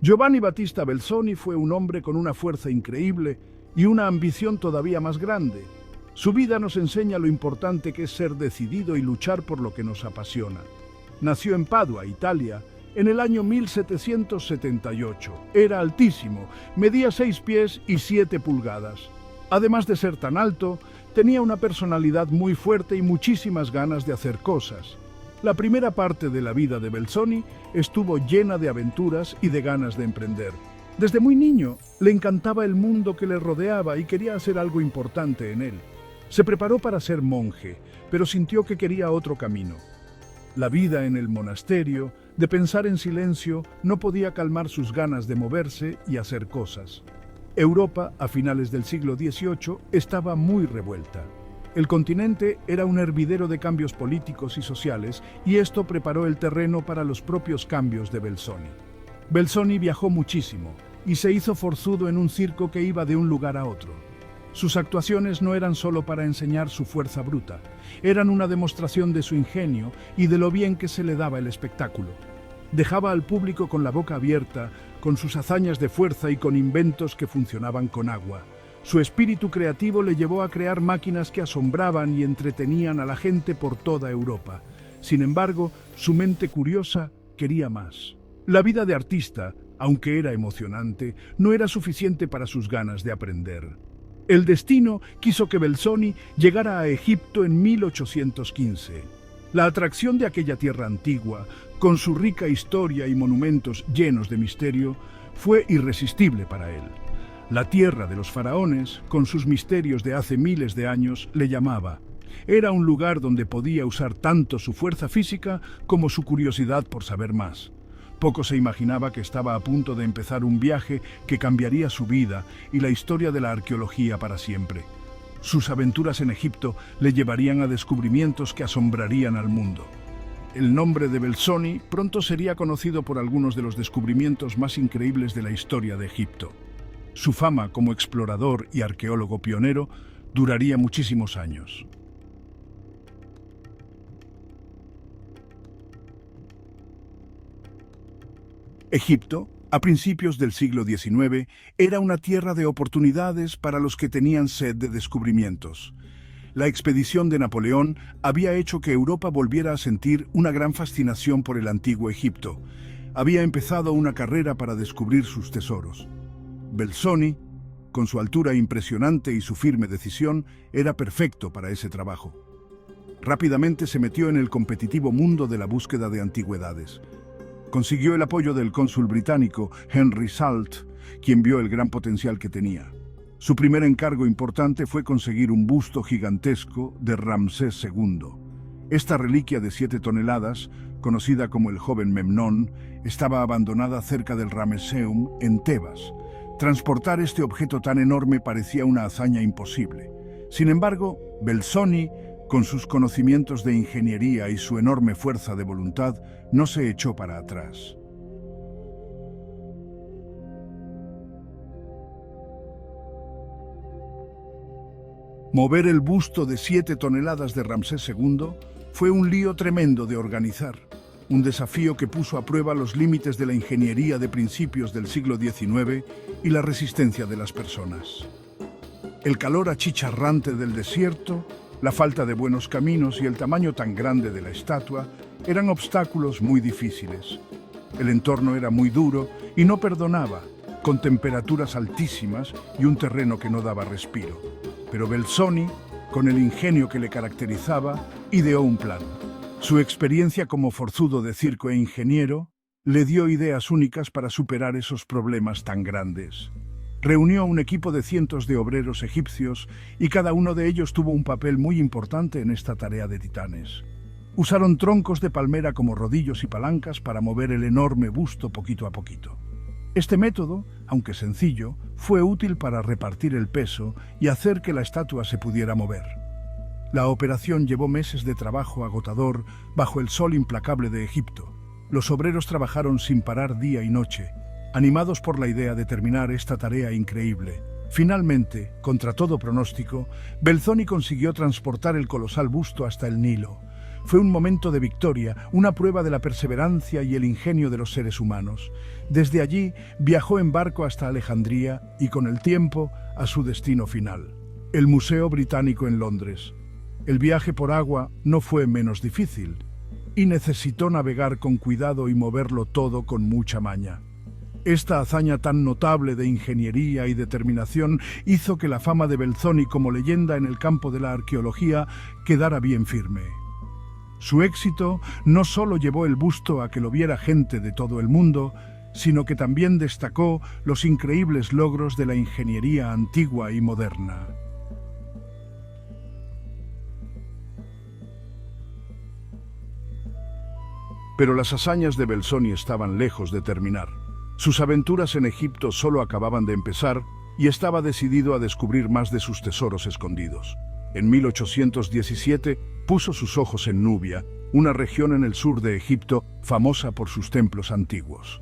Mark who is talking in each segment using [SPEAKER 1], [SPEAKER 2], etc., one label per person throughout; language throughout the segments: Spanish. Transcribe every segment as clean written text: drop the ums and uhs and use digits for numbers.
[SPEAKER 1] Giovanni Battista Belzoni fue un hombre con una fuerza increíble y una ambición todavía más grande. Su vida nos enseña lo importante que es ser decidido y luchar por lo que nos apasiona. Nació en Padua, Italia, en el año 1778. Era altísimo, medía 6 pies y 7 pulgadas. Además de ser tan alto, tenía una personalidad muy fuerte y muchísimas ganas de hacer cosas. La primera parte de la vida de Belzoni estuvo llena de aventuras y de ganas de emprender. Desde muy niño, le encantaba el mundo que le rodeaba y quería hacer algo importante en él. Se preparó para ser monje, pero sintió que quería otro camino. La vida en el monasterio, de pensar en silencio, no podía calmar sus ganas de moverse y hacer cosas. Europa, a finales del siglo XVIII, estaba muy revuelta. El continente era un hervidero de cambios políticos y sociales, y esto preparó el terreno para los propios cambios de Belzoni. Belzoni viajó muchísimo y se hizo forzudo en un circo que iba de un lugar a otro. Sus actuaciones no eran solo para enseñar su fuerza bruta, eran una demostración de su ingenio y de lo bien que se le daba el espectáculo. Dejaba al público con la boca abierta, con sus hazañas de fuerza y con inventos que funcionaban con agua. Su espíritu creativo le llevó a crear máquinas que asombraban y entretenían a la gente por toda Europa. Sin embargo, su mente curiosa quería más. La vida de artista, aunque era emocionante, no era suficiente para sus ganas de aprender. El destino quiso que Belzoni llegara a Egipto en 1815. La atracción de aquella tierra antigua, con su rica historia y monumentos llenos de misterio, fue irresistible para él. La tierra de los faraones, con sus misterios de hace miles de años, le llamaba. Era un lugar donde podía usar tanto su fuerza física como su curiosidad por saber más. Poco se imaginaba que estaba a punto de empezar un viaje que cambiaría su vida y la historia de la arqueología para siempre. Sus aventuras en Egipto le llevarían a descubrimientos que asombrarían al mundo. El nombre de Belzoni pronto sería conocido por algunos de los descubrimientos más increíbles de la historia de Egipto. Su fama como explorador y arqueólogo pionero duraría muchísimos años. Egipto, a principios del siglo XIX, era una tierra de oportunidades para los que tenían sed de descubrimientos. La expedición de Napoleón había hecho que Europa volviera a sentir una gran fascinación por el antiguo Egipto. Había empezado una carrera para descubrir sus tesoros. Belzoni, con su altura impresionante y su firme decisión, era perfecto para ese trabajo. Rápidamente se metió en el competitivo mundo de la búsqueda de antigüedades. Consiguió el apoyo del cónsul británico Henry Salt, quien vio el gran potencial que tenía. Su primer encargo importante fue conseguir un busto gigantesco de Ramsés II. Esta reliquia de 7 toneladas, conocida como el joven Memnón, estaba abandonada cerca del Ramesseum en Tebas. Transportar este objeto tan enorme parecía una hazaña imposible. Sin embargo, Belzoni, con sus conocimientos de ingeniería y su enorme fuerza de voluntad, no se echó para atrás. Mover el busto de 7 toneladas de Ramsés II fue un lío tremendo de organizar, un desafío que puso a prueba los límites de la ingeniería de principios del siglo XIX y la resistencia de las personas. El calor achicharrante del desierto, la falta de buenos caminos y el tamaño tan grande de la estatua eran obstáculos muy difíciles. El entorno era muy duro y no perdonaba, con temperaturas altísimas y un terreno que no daba respiro. Pero Belzoni, con el ingenio que le caracterizaba, ideó un plan. Su experiencia como forzudo de circo e ingeniero le dio ideas únicas para superar esos problemas tan grandes. Reunió un equipo de cientos de obreros egipcios y cada uno de ellos tuvo un papel muy importante en esta tarea de titanes. Usaron troncos de palmera como rodillos y palancas para mover el enorme busto poquito a poquito. Este método, aunque sencillo, fue útil para repartir el peso y hacer que la estatua se pudiera mover. La operación llevó meses de trabajo agotador bajo el sol implacable de Egipto. Los obreros trabajaron sin parar día y noche, animados por la idea de terminar esta tarea increíble. Finalmente, contra todo pronóstico, Belzoni consiguió transportar el colosal busto hasta el Nilo. Fue un momento de victoria, una prueba de la perseverancia y el ingenio de los seres humanos. Desde allí viajó en barco hasta Alejandría y con el tiempo a su destino final, el Museo Británico en Londres. El viaje por agua no fue menos difícil y necesitó navegar con cuidado y moverlo todo con mucha maña. Esta hazaña tan notable de ingeniería y determinación hizo que la fama de Belzoni como leyenda en el campo de la arqueología quedara bien firme. Su éxito no solo llevó el busto a que lo viera gente de todo el mundo, sino que también destacó los increíbles logros de la ingeniería antigua y moderna. Pero las hazañas de Belzoni estaban lejos de terminar. Sus aventuras en Egipto solo acababan de empezar y estaba decidido a descubrir más de sus tesoros escondidos. En 1817 puso sus ojos en Nubia, una región en el sur de Egipto famosa por sus templos antiguos.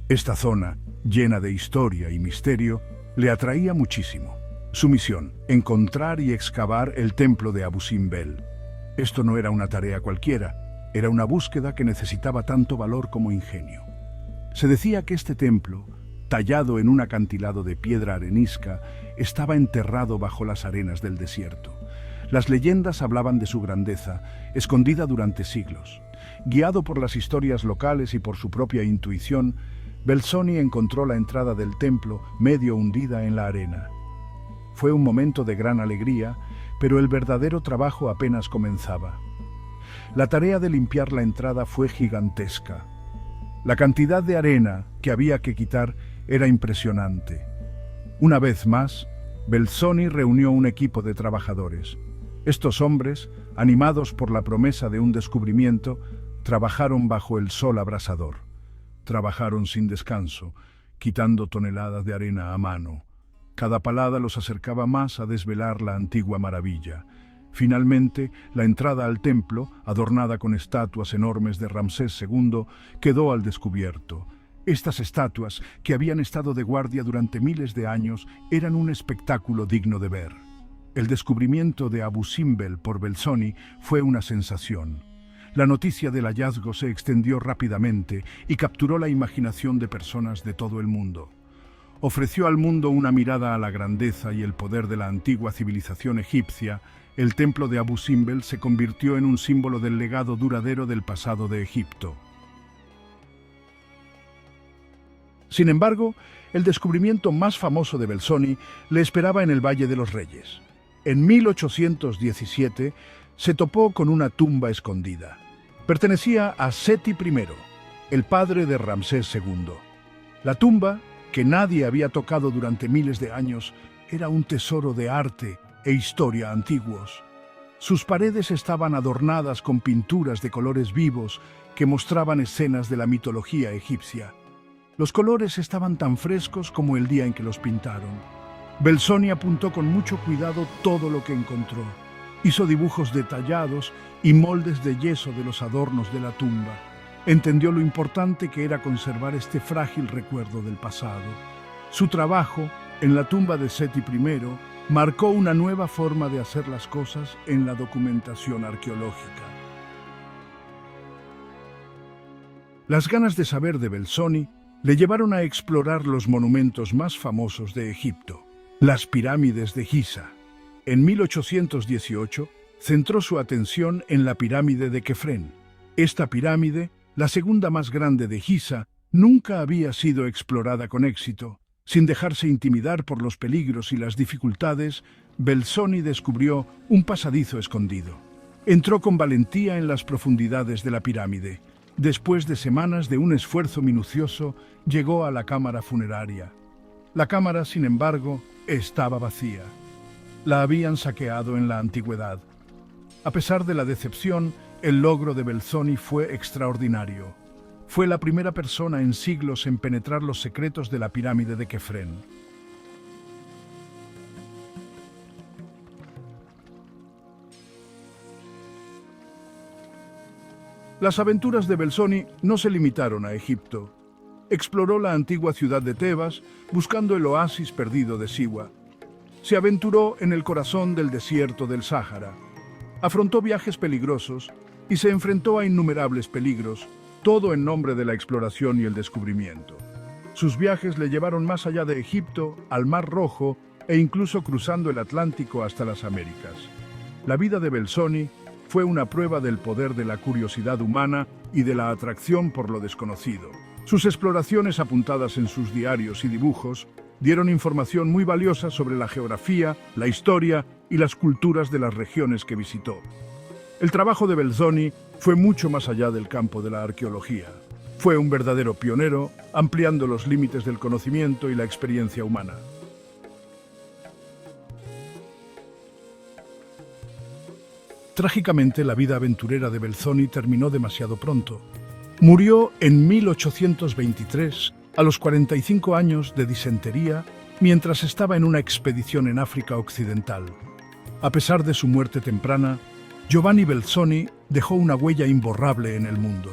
[SPEAKER 1] Esta zona, llena de historia y misterio, le atraía muchísimo. Su misión, encontrar y excavar el templo de Abu Simbel. Esto no era una tarea cualquiera, era una búsqueda que necesitaba tanto valor como ingenio. Se decía que este templo, tallado en un acantilado de piedra arenisca, estaba enterrado bajo las arenas del desierto. Las leyendas hablaban de su grandeza, escondida durante siglos. Guiado por las historias locales y por su propia intuición, Belzoni encontró la entrada del templo medio hundida en la arena. Fue un momento de gran alegría, pero el verdadero trabajo apenas comenzaba. La tarea de limpiar la entrada fue gigantesca. La cantidad de arena que había que quitar era impresionante. Una vez más, Belzoni reunió un equipo de trabajadores. Estos hombres, animados por la promesa de un descubrimiento, trabajaron bajo el sol abrasador. Trabajaron sin descanso, quitando toneladas de arena a mano. Cada palada los acercaba más a desvelar la antigua maravilla. Finalmente, la entrada al templo, adornada con estatuas enormes de Ramsés II, quedó al descubierto. Estas estatuas, que habían estado de guardia durante miles de años, eran un espectáculo digno de ver. El descubrimiento de Abu Simbel por Belzoni fue una sensación. La noticia del hallazgo se extendió rápidamente y capturó la imaginación de personas de todo el mundo. Ofreció al mundo una mirada a la grandeza y el poder de la antigua civilización egipcia. El templo de Abu Simbel se convirtió en un símbolo del legado duradero del pasado de Egipto. Sin embargo, el descubrimiento más famoso de Belzoni le esperaba en el Valle de los Reyes. En 1817 se topó con una tumba escondida. Pertenecía a Seti I, el padre de Ramsés II. La tumba, que nadie había tocado durante miles de años, era un tesoro de arte e historia antiguos. Sus paredes estaban adornadas con pinturas de colores vivos que mostraban escenas de la mitología egipcia. Los colores estaban tan frescos como el día en que los pintaron. Belzoni apuntó con mucho cuidado todo lo que encontró. Hizo dibujos detallados y moldes de yeso de los adornos de la tumba. Entendió lo importante que era conservar este frágil recuerdo del pasado. Su trabajo en la tumba de Seti I marcó una nueva forma de hacer las cosas en la documentación arqueológica. Las ganas de saber de Belzoni le llevaron a explorar los monumentos más famosos de Egipto, las pirámides de Giza. En 1818, centró su atención en la pirámide de Kefren. Esta pirámide, la segunda más grande de Giza, nunca había sido explorada con éxito. Sin dejarse intimidar por los peligros y las dificultades, Belzoni descubrió un pasadizo escondido. Entró con valentía en las profundidades de la pirámide. Después de semanas de un esfuerzo minucioso, llegó a la cámara funeraria. La cámara, sin embargo, estaba vacía. La habían saqueado en la antigüedad. A pesar de la decepción, el logro de Belzoni fue extraordinario. Fue la primera persona en siglos en penetrar los secretos de la pirámide de Kefren. Las aventuras de Belzoni no se limitaron a Egipto. Exploró la antigua ciudad de Tebas, buscando el oasis perdido de Siwa. Se aventuró en el corazón del desierto del Sáhara. Afrontó viajes peligrosos y se enfrentó a innumerables peligros, todo en nombre de la exploración y el descubrimiento. Sus viajes le llevaron más allá de Egipto, al Mar Rojo e incluso cruzando el Atlántico hasta las Américas. La vida de Belzoni fue una prueba del poder de la curiosidad humana y de la atracción por lo desconocido. Sus exploraciones, apuntadas en sus diarios y dibujos, dieron información muy valiosa sobre la geografía, la historia y las culturas de las regiones que visitó. El trabajo de Belzoni fue mucho más allá del campo de la arqueología. Fue un verdadero pionero, ampliando los límites del conocimiento y la experiencia humana. Trágicamente, la vida aventurera de Belzoni terminó demasiado pronto. Murió en 1823, a los 45 años, de disentería, mientras estaba en una expedición en África Occidental. A pesar de su muerte temprana, Giovanni Belzoni dejó una huella imborrable en el mundo.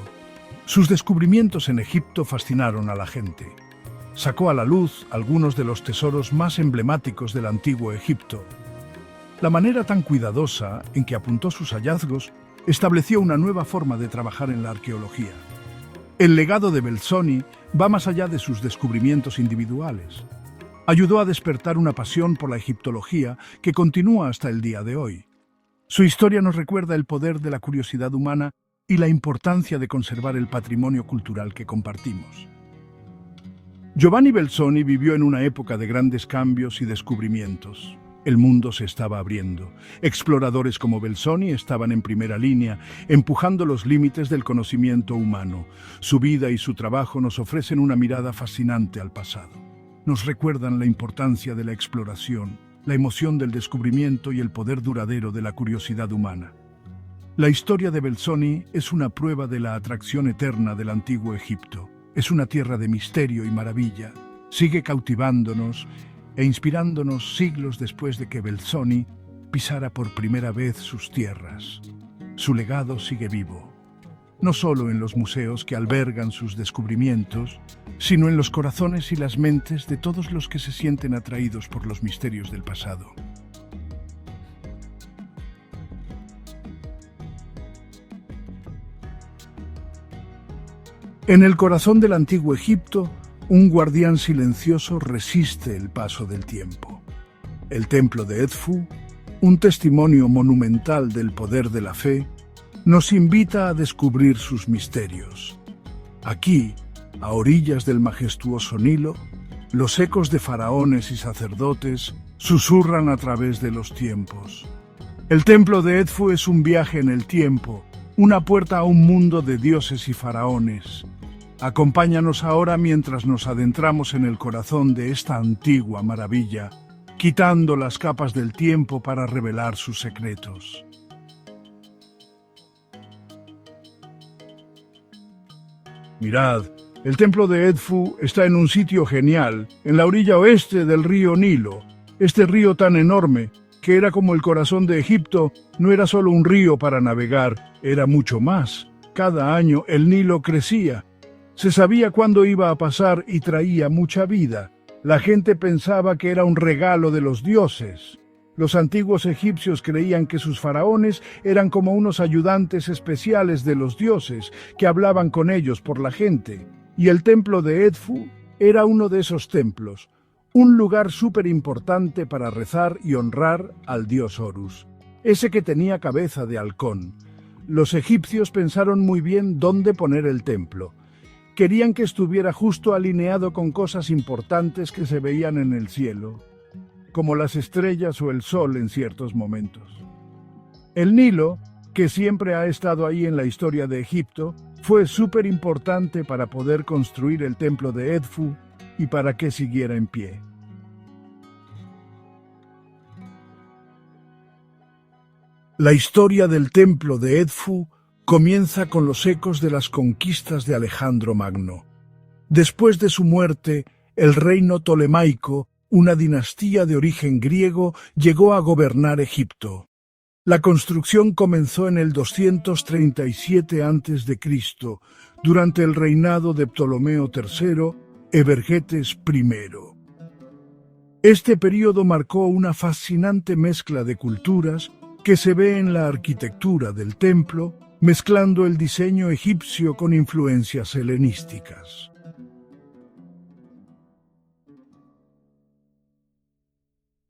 [SPEAKER 1] Sus descubrimientos en Egipto fascinaron a la gente. Sacó a la luz algunos de los tesoros más emblemáticos del antiguo Egipto. La manera tan cuidadosa en que apuntó sus hallazgos estableció una nueva forma de trabajar en la arqueología. El legado de Belzoni va más allá de sus descubrimientos individuales. Ayudó a despertar una pasión por la egiptología que continúa hasta el día de hoy. Su historia nos recuerda el poder de la curiosidad humana y la importancia de conservar el patrimonio cultural que compartimos. Giovanni Belzoni vivió en una época de grandes cambios y descubrimientos. El mundo se estaba abriendo. Exploradores como Belzoni estaban en primera línea, empujando los límites del conocimiento humano. Su vida y su trabajo nos ofrecen una mirada fascinante al pasado. Nos recuerdan la importancia de la exploración, la emoción del descubrimiento y el poder duradero de la curiosidad humana. La historia de Belzoni es una prueba de la atracción eterna del antiguo Egipto. Es una tierra de misterio y maravilla. Sigue cautivándonos e inspirándonos siglos después de que Belzoni pisara por primera vez sus tierras. Su legado sigue vivo, no solo en los museos que albergan sus descubrimientos, sino en los corazones y las mentes de todos los que se sienten atraídos por los misterios del pasado. En el corazón del antiguo Egipto, un guardián silencioso resiste el paso del tiempo. El templo de Edfu, un testimonio monumental del poder de la fe, nos invita a descubrir sus misterios. Aquí, a orillas del majestuoso Nilo, los ecos de faraones y sacerdotes susurran a través de los tiempos. El templo de Edfu es un viaje en el tiempo, una puerta a un mundo de dioses y faraones. Acompáñanos ahora mientras nos adentramos en el corazón de esta antigua maravilla, quitando las capas del tiempo para revelar sus secretos. Mirad, el templo de Edfu está en un sitio genial, en la orilla oeste del río Nilo. Este río tan enorme, que era como el corazón de Egipto, no era solo un río para navegar, era mucho más. Cada año el Nilo crecía. Se sabía cuándo iba a pasar y traía mucha vida. La gente pensaba que era un regalo de los dioses. Los antiguos egipcios creían que sus faraones eran como unos ayudantes especiales de los dioses que hablaban con ellos por la gente. Y el templo de Edfu era uno de esos templos, un lugar súper importante para rezar y honrar al dios Horus, ese que tenía cabeza de halcón. Los egipcios pensaron muy bien dónde poner el templo. Querían que estuviera justo alineado con cosas importantes que se veían en el cielo, como las estrellas o el sol en ciertos momentos. El Nilo, que siempre ha estado ahí en la historia de Egipto, fue súper importante para poder construir el templo de Edfu y para que siguiera en pie. La historia del templo de Edfu comienza con los ecos de las conquistas de Alejandro Magno. Después de su muerte, el reino tolemaico, una dinastía de origen griego, llegó a gobernar Egipto. La construcción comenzó en el 237 a.C., durante el reinado de Ptolomeo III, Evergetes I. Este período marcó una fascinante mezcla de culturas que se ve en la arquitectura del templo, mezclando el diseño egipcio con influencias helenísticas.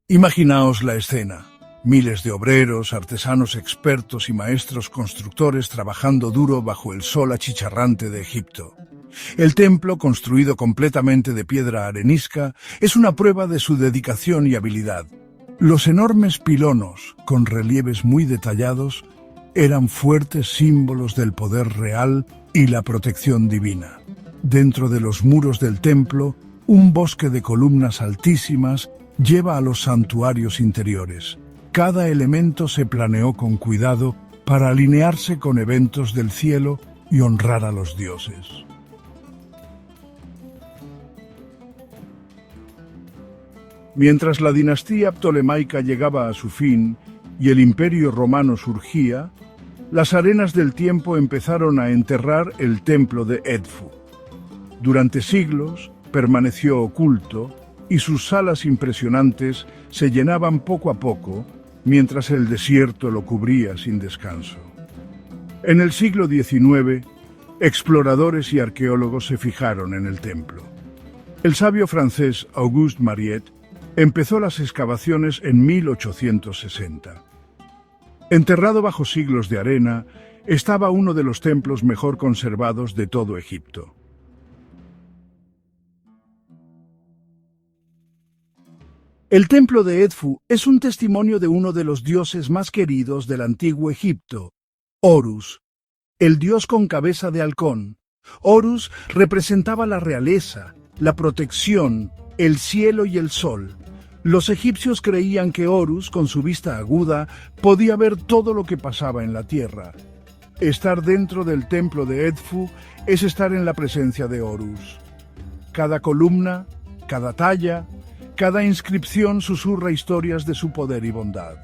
[SPEAKER 1] Imaginaos la escena. Miles de obreros, artesanos expertos y maestros constructores trabajando duro bajo el sol achicharrante de Egipto. El templo, construido completamente de piedra arenisca, es una prueba de su dedicación y habilidad. Los enormes pilonos, con relieves muy detallados, eran fuertes símbolos del poder real y la protección divina. Dentro de los muros del templo, un bosque de columnas altísimas lleva a los santuarios interiores. Cada elemento se planeó con cuidado para alinearse con eventos del cielo y honrar a los dioses. Mientras la dinastía ptolemaica llegaba a su fin y el imperio romano surgía, las arenas del tiempo empezaron a enterrar el templo de Edfu. Durante siglos permaneció oculto y sus salas impresionantes se llenaban poco a poco mientras el desierto lo cubría sin descanso. En el siglo XIX, exploradores y arqueólogos se fijaron en el templo. El sabio francés Auguste Mariette empezó las excavaciones en 1860. Enterrado bajo siglos de arena, estaba uno de los templos mejor conservados de todo Egipto. El templo de Edfu es un testimonio de uno de los dioses más queridos del antiguo Egipto, Horus, el dios con cabeza de halcón. Horus representaba la realeza, la protección, el cielo y el sol. Los egipcios creían que Horus, con su vista aguda, podía ver todo lo que pasaba en la tierra. Estar dentro del templo de Edfu es estar en la presencia de Horus. Cada columna, cada talla, cada inscripción susurra historias de su poder y bondad.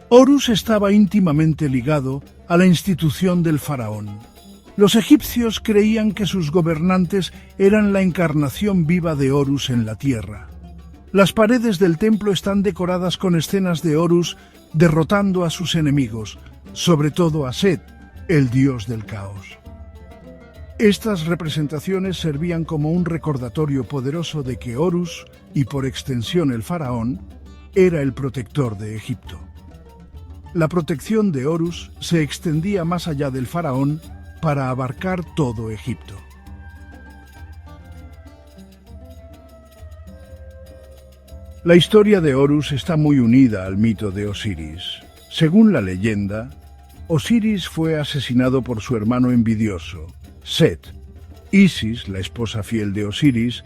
[SPEAKER 1] Horus estaba íntimamente ligado a la institución del faraón. Los egipcios creían que sus gobernantes eran la encarnación viva de Horus en la tierra. Las paredes del templo están decoradas con escenas de Horus derrotando a sus enemigos, sobre todo a Set, el dios del caos. Estas representaciones servían como un recordatorio poderoso de que Horus, y por extensión el faraón, era el protector de Egipto. La protección de Horus se extendía más allá del faraón para abarcar todo Egipto. La historia de Horus está muy unida al mito de Osiris. Según la leyenda, Osiris fue asesinado por su hermano envidioso, Set. Isis, la esposa fiel de Osiris,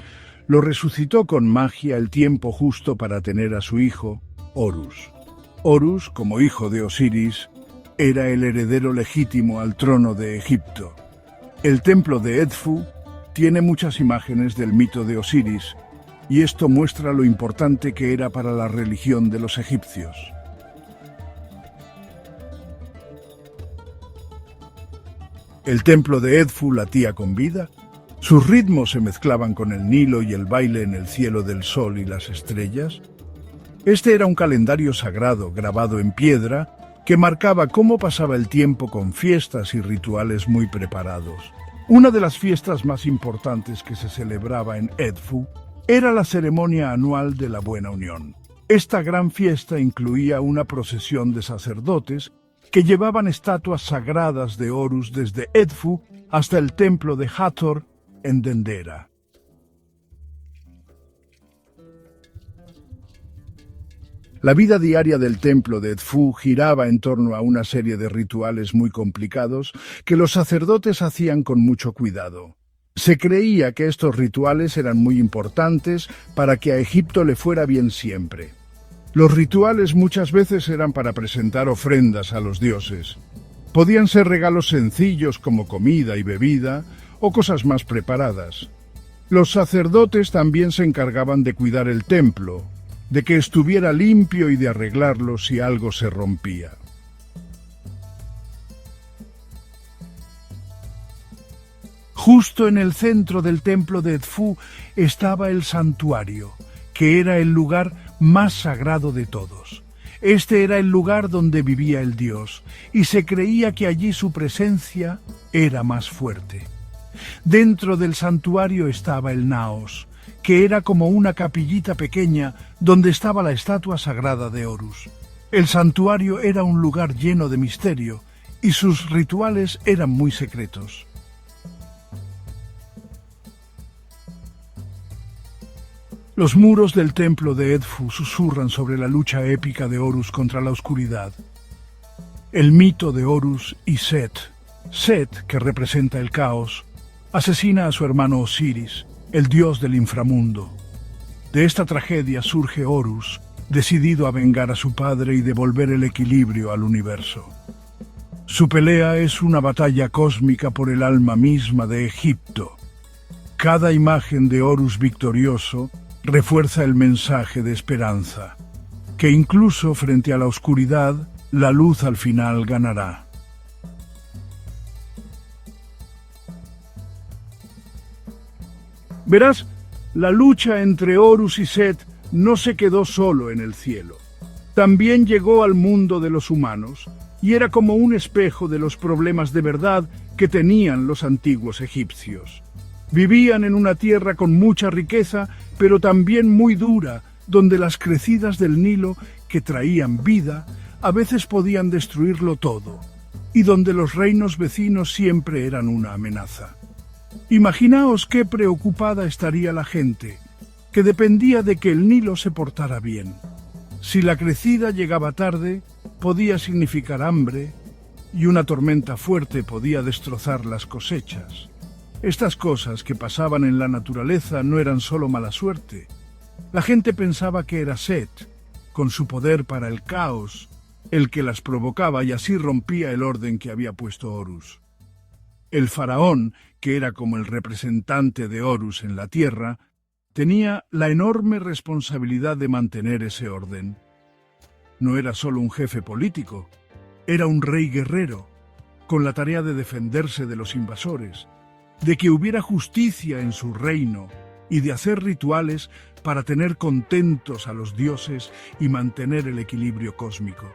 [SPEAKER 1] lo resucitó con magia el tiempo justo para tener a su hijo, Horus. Horus, como hijo de Osiris, era el heredero legítimo al trono de Egipto. El templo de Edfu tiene muchas imágenes del mito de Osiris, y esto muestra lo importante que era para la religión de los egipcios. El templo de Edfu latía con vida. Sus ritmos se mezclaban con el Nilo y el baile en el cielo del sol y las estrellas. Este era un calendario sagrado grabado en piedra que marcaba cómo pasaba el tiempo con fiestas y rituales muy preparados. Una de las fiestas más importantes que se celebraba en Edfu era la ceremonia anual de la Buena Unión. Esta gran fiesta incluía una procesión de sacerdotes que llevaban estatuas sagradas de Horus desde Edfu hasta el templo de Hathor en Dendera. La vida diaria del templo de Edfu giraba en torno a una serie de rituales muy complicados que los sacerdotes hacían con mucho cuidado. Se creía que estos rituales eran muy importantes para que a Egipto le fuera bien siempre. Los rituales muchas veces eran para presentar ofrendas a los dioses. Podían ser regalos sencillos como comida y bebida o cosas más preparadas. Los sacerdotes también se encargaban de cuidar el templo, de que estuviera limpio y de arreglarlo si algo se rompía. Justo en el centro del templo de Edfu estaba el santuario, que era el lugar más sagrado de todos. Este era el lugar donde vivía el dios, y se creía que allí su presencia era más fuerte. Dentro del santuario estaba el Naos, que era como una capillita pequeña donde estaba la estatua sagrada de Horus. El santuario era un lugar lleno de misterio, y sus rituales eran muy secretos. Los muros del templo de Edfu susurran sobre la lucha épica de Horus contra la oscuridad. El mito de Horus y Set. Set, que representa el caos, asesina a su hermano Osiris, el dios del inframundo. De esta tragedia surge Horus, decidido a vengar a su padre y devolver el equilibrio al universo. Su pelea es una batalla cósmica por el alma misma de Egipto. Cada imagen de Horus victorioso refuerza el mensaje de esperanza, que incluso frente a la oscuridad, la luz al final ganará. Verás, la lucha entre Horus y Set no se quedó solo en el cielo. También llegó al mundo de los humanos, y era como un espejo de los problemas de verdad que tenían los antiguos egipcios. Vivían en una tierra con mucha riqueza, pero también muy dura, donde las crecidas del Nilo, que traían vida, a veces podían destruirlo todo, y donde los reinos vecinos siempre eran una amenaza. Imaginaos qué preocupada estaría la gente, que dependía de que el Nilo se portara bien. Si la crecida llegaba tarde, podía significar hambre, y una tormenta fuerte podía destrozar las cosechas. Estas cosas que pasaban en la naturaleza no eran solo mala suerte. La gente pensaba que era Set, con su poder para el caos, el que las provocaba y así rompía el orden que había puesto Horus. El faraón, que era como el representante de Horus en la tierra, tenía la enorme responsabilidad de mantener ese orden. No era solo un jefe político, era un rey guerrero, con la tarea de defenderse de los invasores, de que hubiera justicia en su reino y de hacer rituales para tener contentos a los dioses y mantener el equilibrio cósmico.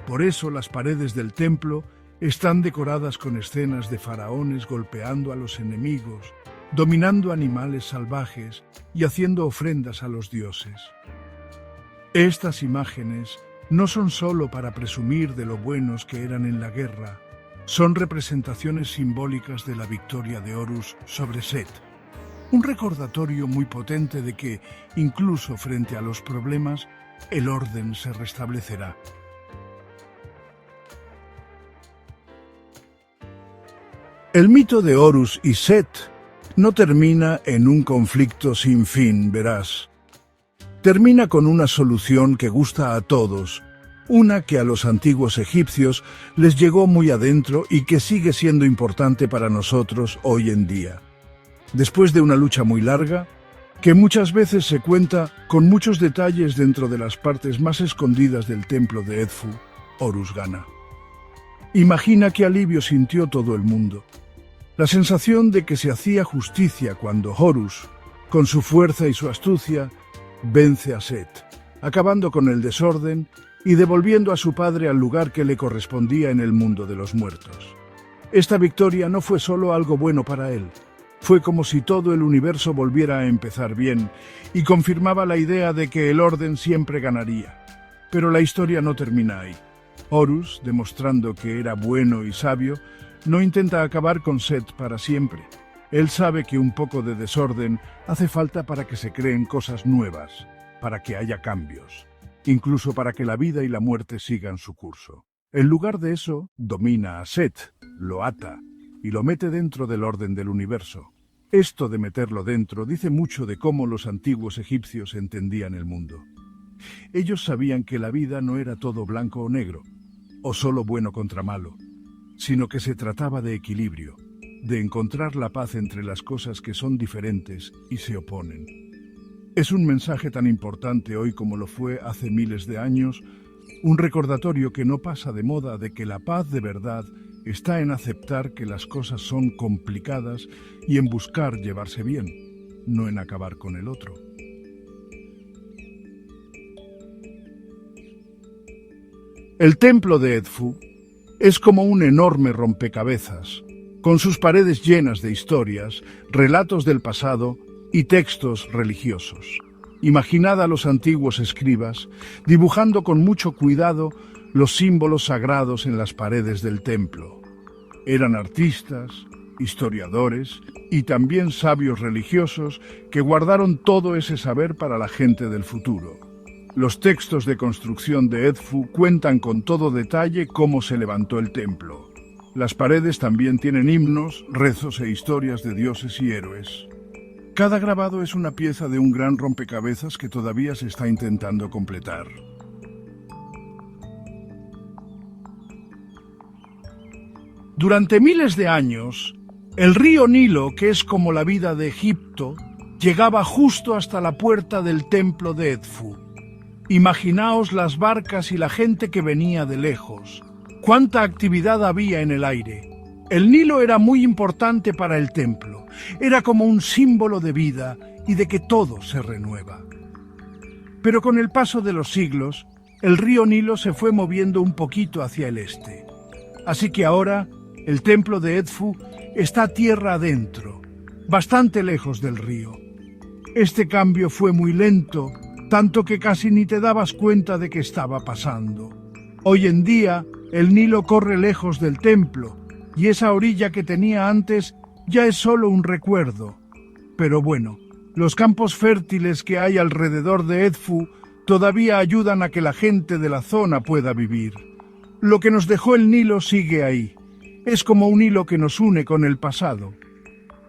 [SPEAKER 1] Por eso las paredes del templo están decoradas con escenas de faraones golpeando a los enemigos, dominando animales salvajes y haciendo ofrendas a los dioses. Estas imágenes no son solo para presumir de lo buenos que eran en la guerra, son representaciones simbólicas de la victoria de Horus sobre Set. Un recordatorio muy potente de que, incluso frente a los problemas, el orden se restablecerá. El mito de Horus y Set no termina en un conflicto sin fin, verás. Termina con una solución que gusta a todos, una que a los antiguos egipcios les llegó muy adentro y que sigue siendo importante para nosotros hoy en día. Después de una lucha muy larga, que muchas veces se cuenta con muchos detalles dentro de las partes más escondidas del templo de Edfu, Horus gana. Imagina qué alivio sintió todo el mundo. La sensación de que se hacía justicia cuando Horus, con su fuerza y su astucia, vence a Set, acabando con el desorden y devolviendo a su padre al lugar que le correspondía en el mundo de los muertos. Esta victoria no fue solo algo bueno para él, fue como si todo el universo volviera a empezar bien y confirmaba la idea de que el orden siempre ganaría. Pero la historia no termina ahí. Horus, demostrando que era bueno y sabio, no intenta acabar con Set para siempre. Él sabe que un poco de desorden hace falta para que se creen cosas nuevas, para que haya cambios, incluso para que la vida y la muerte sigan su curso. En lugar de eso, domina a Set, lo ata y lo mete dentro del orden del universo. Esto de meterlo dentro dice mucho de cómo los antiguos egipcios entendían el mundo. Ellos sabían que la vida no era todo blanco o negro, o solo bueno contra malo, sino que se trataba de equilibrio, de encontrar la paz entre las cosas que son diferentes y se oponen. Es un mensaje tan importante hoy como lo fue hace miles de años, un recordatorio que no pasa de moda de que la paz de verdad está en aceptar que las cosas son complicadas y en buscar llevarse bien, no en acabar con el otro. El templo de Edfu es como un enorme rompecabezas, con sus paredes llenas de historias, relatos del pasado y textos religiosos. Imaginad a los antiguos escribas dibujando con mucho cuidado los símbolos sagrados en las paredes del templo. Eran artistas, historiadores y también sabios religiosos que guardaron todo ese saber para la gente del futuro. Los textos de construcción de Edfu cuentan con todo detalle cómo se levantó el templo. Las paredes también tienen himnos, rezos e historias de dioses y héroes. Cada grabado es una pieza de un gran rompecabezas que todavía se está intentando completar. Durante miles de años, el río Nilo, que es como la vida de Egipto, llegaba justo hasta la puerta del templo de Edfu. Imaginaos las barcas y la gente que venía de lejos. Cuánta actividad había en el aire. El Nilo era muy importante para el templo. Era como un símbolo de vida y de que todo se renueva. Pero con el paso de los siglos, el río Nilo se fue moviendo un poquito hacia el este. Así que ahora, el templo de Edfu está tierra adentro, bastante lejos del río. Este cambio fue muy lento, tanto que casi ni te dabas cuenta de que estaba pasando. Hoy en día, el Nilo corre lejos del templo, y esa orilla que tenía antes ya es solo un recuerdo. Pero bueno, los campos fértiles que hay alrededor de Edfu todavía ayudan a que la gente de la zona pueda vivir. Lo que nos dejó el Nilo sigue ahí. Es como un hilo que nos une con el pasado.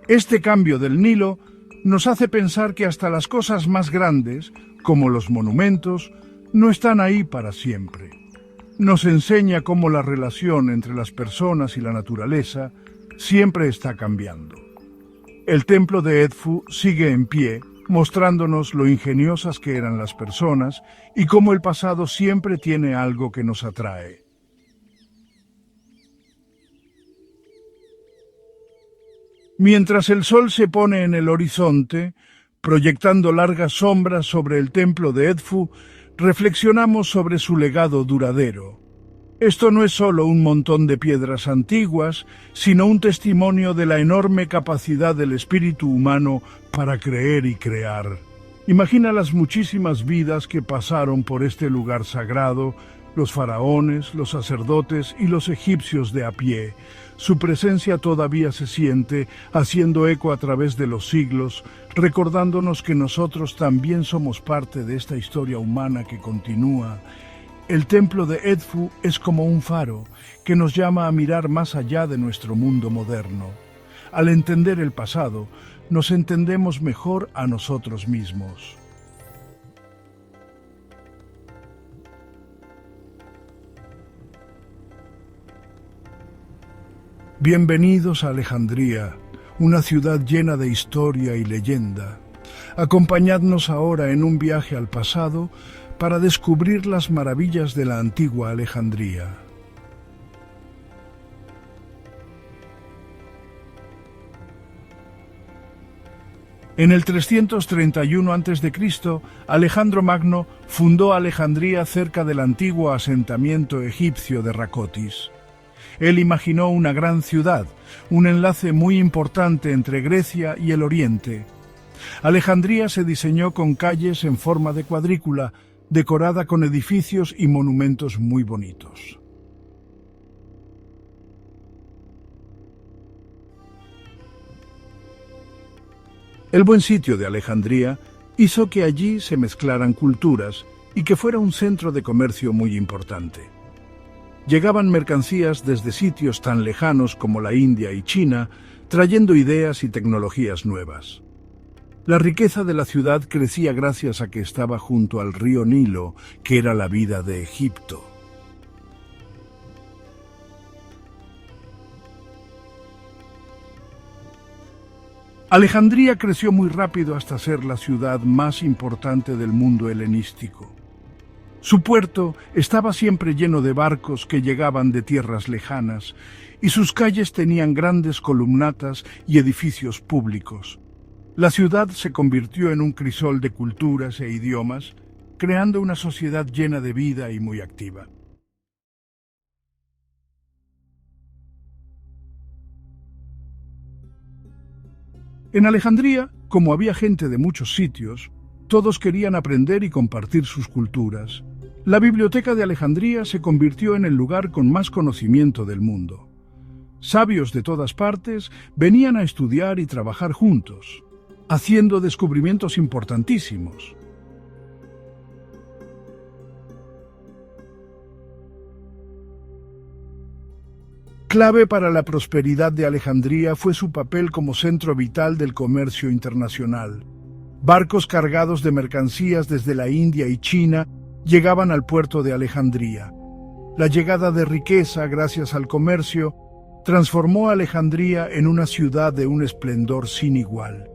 [SPEAKER 1] Este cambio del Nilo nos hace pensar que hasta las cosas más grandes, como los monumentos, no están ahí para siempre. Nos enseña cómo la relación entre las personas y la naturaleza siempre está cambiando. El templo de Edfu sigue en pie, mostrándonos lo ingeniosas que eran las personas y cómo el pasado siempre tiene algo que nos atrae. Mientras el sol se pone en el horizonte, proyectando largas sombras sobre el templo de Edfu, reflexionamos sobre su legado duradero. Esto no es solo un montón de piedras antiguas, sino un testimonio de la enorme capacidad del espíritu humano para creer y crear. Imagina las muchísimas vidas que pasaron por este lugar sagrado, los faraones, los sacerdotes y los egipcios de a pie. Su presencia todavía se siente, haciendo eco a través de los siglos, recordándonos que nosotros también somos parte de esta historia humana que continúa. El templo de Edfu es como un faro que nos llama a mirar más allá de nuestro mundo moderno. Al entender el pasado, nos entendemos mejor a nosotros mismos. Bienvenidos a Alejandría, una ciudad llena de historia y leyenda. Acompañadnos ahora en un viaje al pasado para descubrir las maravillas de la antigua Alejandría. En el 331 a.C., Alejandro Magno fundó Alejandría cerca del antiguo asentamiento egipcio de Racotis. Él imaginó una gran ciudad, un enlace muy importante entre Grecia y el Oriente. Alejandría se diseñó con calles en forma de cuadrícula, decorada con edificios y monumentos muy bonitos. El buen sitio de Alejandría hizo que allí se mezclaran culturas y que fuera un centro de comercio muy importante. Llegaban mercancías desde sitios tan lejanos como la India y China, trayendo ideas y tecnologías nuevas. La riqueza de la ciudad crecía gracias a que estaba junto al río Nilo, que era la vida de Egipto. Alejandría creció muy rápido hasta ser la ciudad más importante del mundo helenístico. Su puerto estaba siempre lleno de barcos que llegaban de tierras lejanas, y sus calles tenían grandes columnatas y edificios públicos. La ciudad se convirtió en un crisol de culturas e idiomas, creando una sociedad llena de vida y muy activa. En Alejandría, como había gente de muchos sitios, todos querían aprender y compartir sus culturas. La Biblioteca de Alejandría se convirtió en el lugar con más conocimiento del mundo. Sabios de todas partes venían a estudiar y trabajar juntos, haciendo descubrimientos importantísimos. Clave para la prosperidad de Alejandría fue su papel como centro vital del comercio internacional. Barcos cargados de mercancías desde la India y China llegaban al puerto de Alejandría. La llegada de riqueza gracias al comercio transformó a Alejandría en una ciudad de un esplendor sin igual.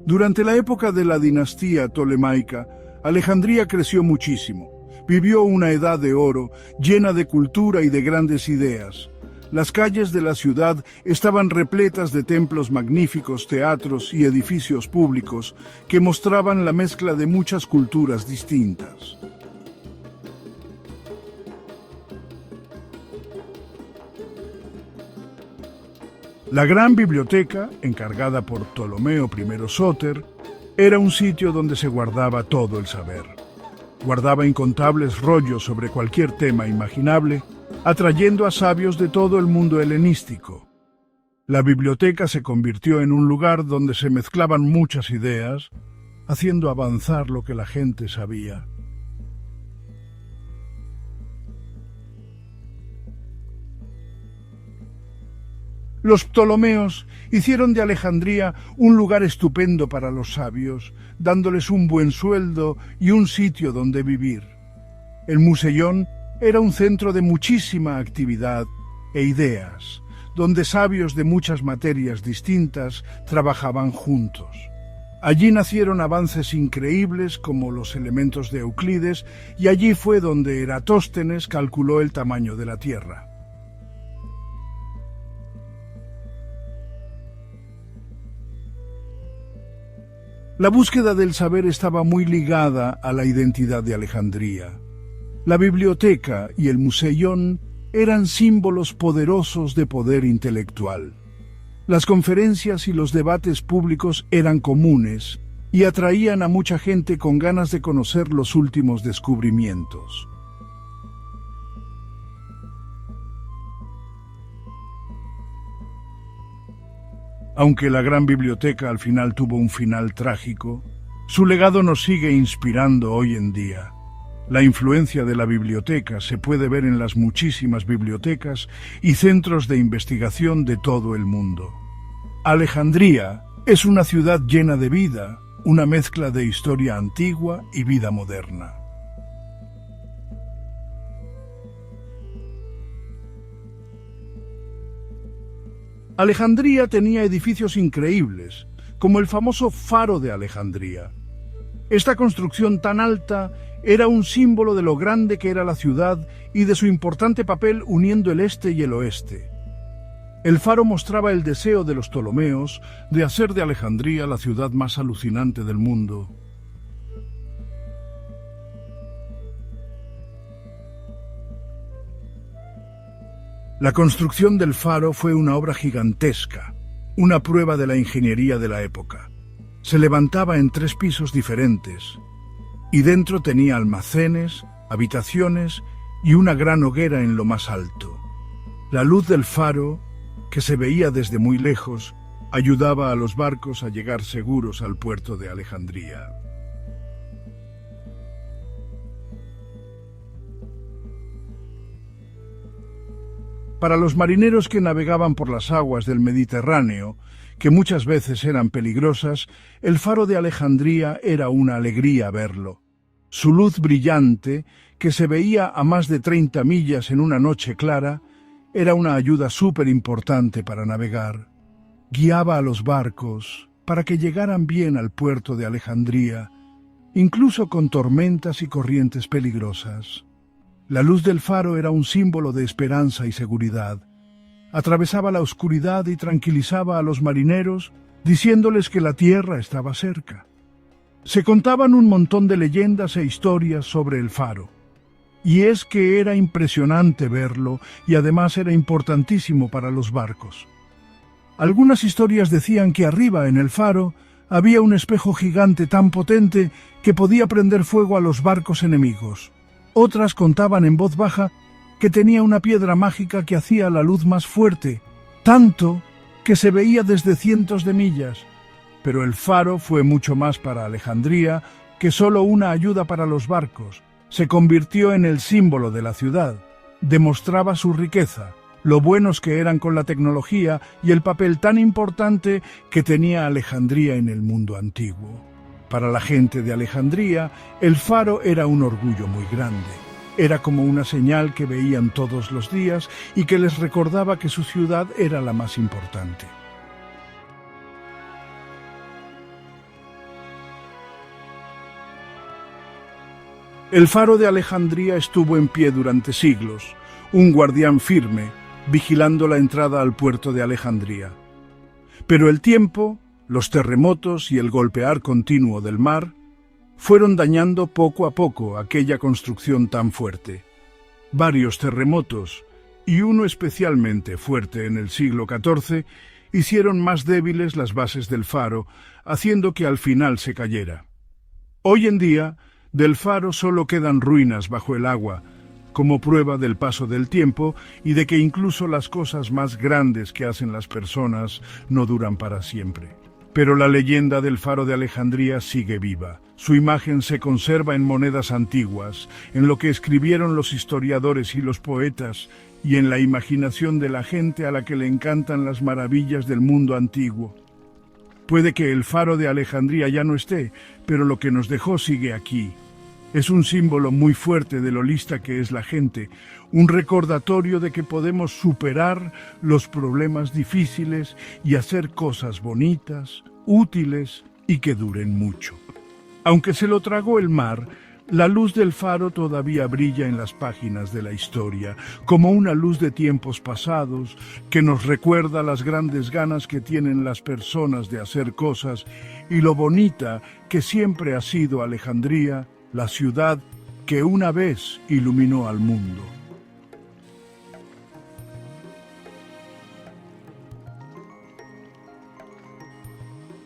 [SPEAKER 1] Durante la época de la dinastía tolemaica, Alejandría creció muchísimo. Vivió una edad de oro, llena de cultura y de grandes ideas. Las calles de la ciudad estaban repletas de templos magníficos, teatros y edificios públicos que mostraban la mezcla de muchas culturas distintas. La gran biblioteca, encargada por Ptolomeo I Sóter, era un sitio donde se guardaba todo el saber. Guardaba incontables rollos sobre cualquier tema imaginable, atrayendo a sabios de todo el mundo helenístico. La biblioteca se convirtió en un lugar donde se mezclaban muchas ideas, haciendo avanzar lo que la gente sabía. Los ptolomeos hicieron de Alejandría un lugar estupendo para los sabios, dándoles un buen sueldo y un sitio donde vivir. El Museión era un centro de muchísima actividad e ideas, donde sabios de muchas materias distintas trabajaban juntos. Allí nacieron avances increíbles como los elementos de Euclides, y allí fue donde Eratóstenes calculó el tamaño de la Tierra. La búsqueda del saber estaba muy ligada a la identidad de Alejandría. La biblioteca y el Museión eran símbolos poderosos de poder intelectual. Las conferencias y los debates públicos eran comunes y atraían a mucha gente con ganas de conocer los últimos descubrimientos. Aunque la gran biblioteca al final tuvo un final trágico, su legado nos sigue inspirando hoy en día. La influencia de la biblioteca se puede ver en las muchísimas bibliotecas y centros de investigación de todo el mundo. Alejandría es una ciudad llena de vida, una mezcla de historia antigua y vida moderna. Alejandría tenía edificios increíbles, como el famoso Faro de Alejandría. Esta construcción tan alta era un símbolo de lo grande que era la ciudad y de su importante papel uniendo el este y el oeste. El faro mostraba el deseo de los ptolomeos de hacer de Alejandría la ciudad más alucinante del mundo. La construcción del faro fue una obra gigantesca, una prueba de la ingeniería de la época. Se levantaba en 3 pisos diferentes, y dentro tenía almacenes, habitaciones y una gran hoguera en lo más alto. La luz del faro, que se veía desde muy lejos, ayudaba a los barcos a llegar seguros al puerto de Alejandría. Para los marineros que navegaban por las aguas del Mediterráneo, que muchas veces eran peligrosas, el faro de Alejandría era una alegría verlo. Su luz brillante, que se veía a más de 30 millas en una noche clara, era una ayuda súper importante para navegar. Guiaba a los barcos para que llegaran bien al puerto de Alejandría, incluso con tormentas y corrientes peligrosas. La luz del faro era un símbolo de esperanza y seguridad. Atravesaba la oscuridad y tranquilizaba a los marineros, diciéndoles que la tierra estaba cerca. Se contaban un montón de leyendas e historias sobre el faro. Y es que era impresionante verlo y además era importantísimo para los barcos. Algunas historias decían que arriba, en el faro, había un espejo gigante tan potente que podía prender fuego a los barcos enemigos. Otras contaban en voz baja que tenía una piedra mágica que hacía la luz más fuerte, tanto que se veía desde cientos de millas. Pero el faro fue mucho más para Alejandría que solo una ayuda para los barcos. Se convirtió en el símbolo de la ciudad. Demostraba su riqueza, lo buenos que eran con la tecnología y el papel tan importante que tenía Alejandría en el mundo antiguo. Para la gente de Alejandría, el faro era un orgullo muy grande. Era como una señal que veían todos los días y que les recordaba que su ciudad era la más importante. El faro de Alejandría estuvo en pie durante siglos, un guardián firme, vigilando la entrada al puerto de Alejandría. Pero el tiempo, los terremotos y el golpear continuo del mar fueron dañando poco a poco aquella construcción tan fuerte. Varios terremotos, y uno especialmente fuerte en el siglo XIV, hicieron más débiles las bases del faro, haciendo que al final se cayera. Hoy en día, del faro solo quedan ruinas bajo el agua, como prueba del paso del tiempo y de que incluso las cosas más grandes que hacen las personas no duran para siempre. Pero la leyenda del faro de Alejandría sigue viva. Su imagen se conserva en monedas antiguas, en lo que escribieron los historiadores y los poetas, y en la imaginación de la gente a la que le encantan las maravillas del mundo antiguo. Puede que el faro de Alejandría ya no esté, pero lo que nos dejó sigue aquí. Es un símbolo muy fuerte de lo lista que es la gente, un recordatorio de que podemos superar los problemas difíciles y hacer cosas bonitas, útiles y que duren mucho. Aunque se lo tragó el mar, la luz del faro todavía brilla en las páginas de la historia, como una luz de tiempos pasados que nos recuerda las grandes ganas que tienen las personas de hacer cosas y lo bonita que siempre ha sido Alejandría, la ciudad que una vez iluminó al mundo.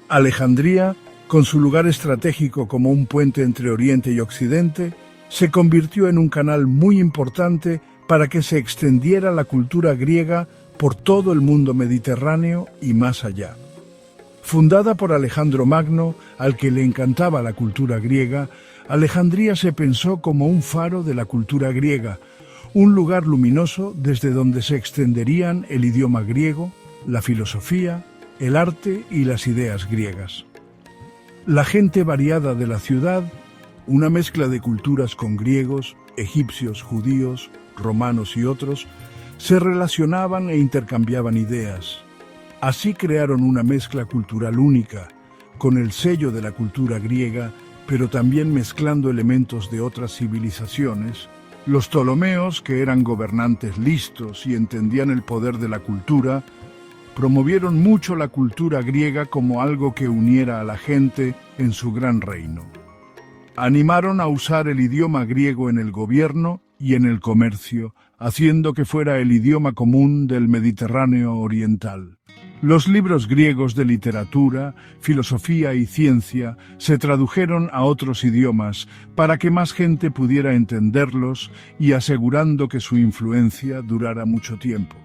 [SPEAKER 1] Alejandría, con su lugar estratégico como un puente entre Oriente y Occidente, se convirtió en un canal muy importante para que se extendiera la cultura griega por todo el mundo mediterráneo y más allá. Fundada por Alejandro Magno, al que le encantaba la cultura griega, Alejandría se pensó como un faro de la cultura griega, un lugar luminoso desde donde se extenderían el idioma griego, la filosofía, el arte y las ideas griegas. La gente variada de la ciudad, una mezcla de culturas con griegos, egipcios, judíos, romanos y otros, se relacionaban e intercambiaban ideas. Así crearon una mezcla cultural única, con el sello de la cultura griega, pero también mezclando elementos de otras civilizaciones. Los Ptolomeos, que eran gobernantes listos y entendían el poder de la cultura, promovieron mucho la cultura griega como algo que uniera a la gente en su gran reino. Animaron a usar el idioma griego en el gobierno y en el comercio, haciendo que fuera el idioma común del Mediterráneo oriental. Los libros griegos de literatura, filosofía y ciencia se tradujeron a otros idiomas para que más gente pudiera entenderlos y asegurando que su influencia durara mucho tiempo.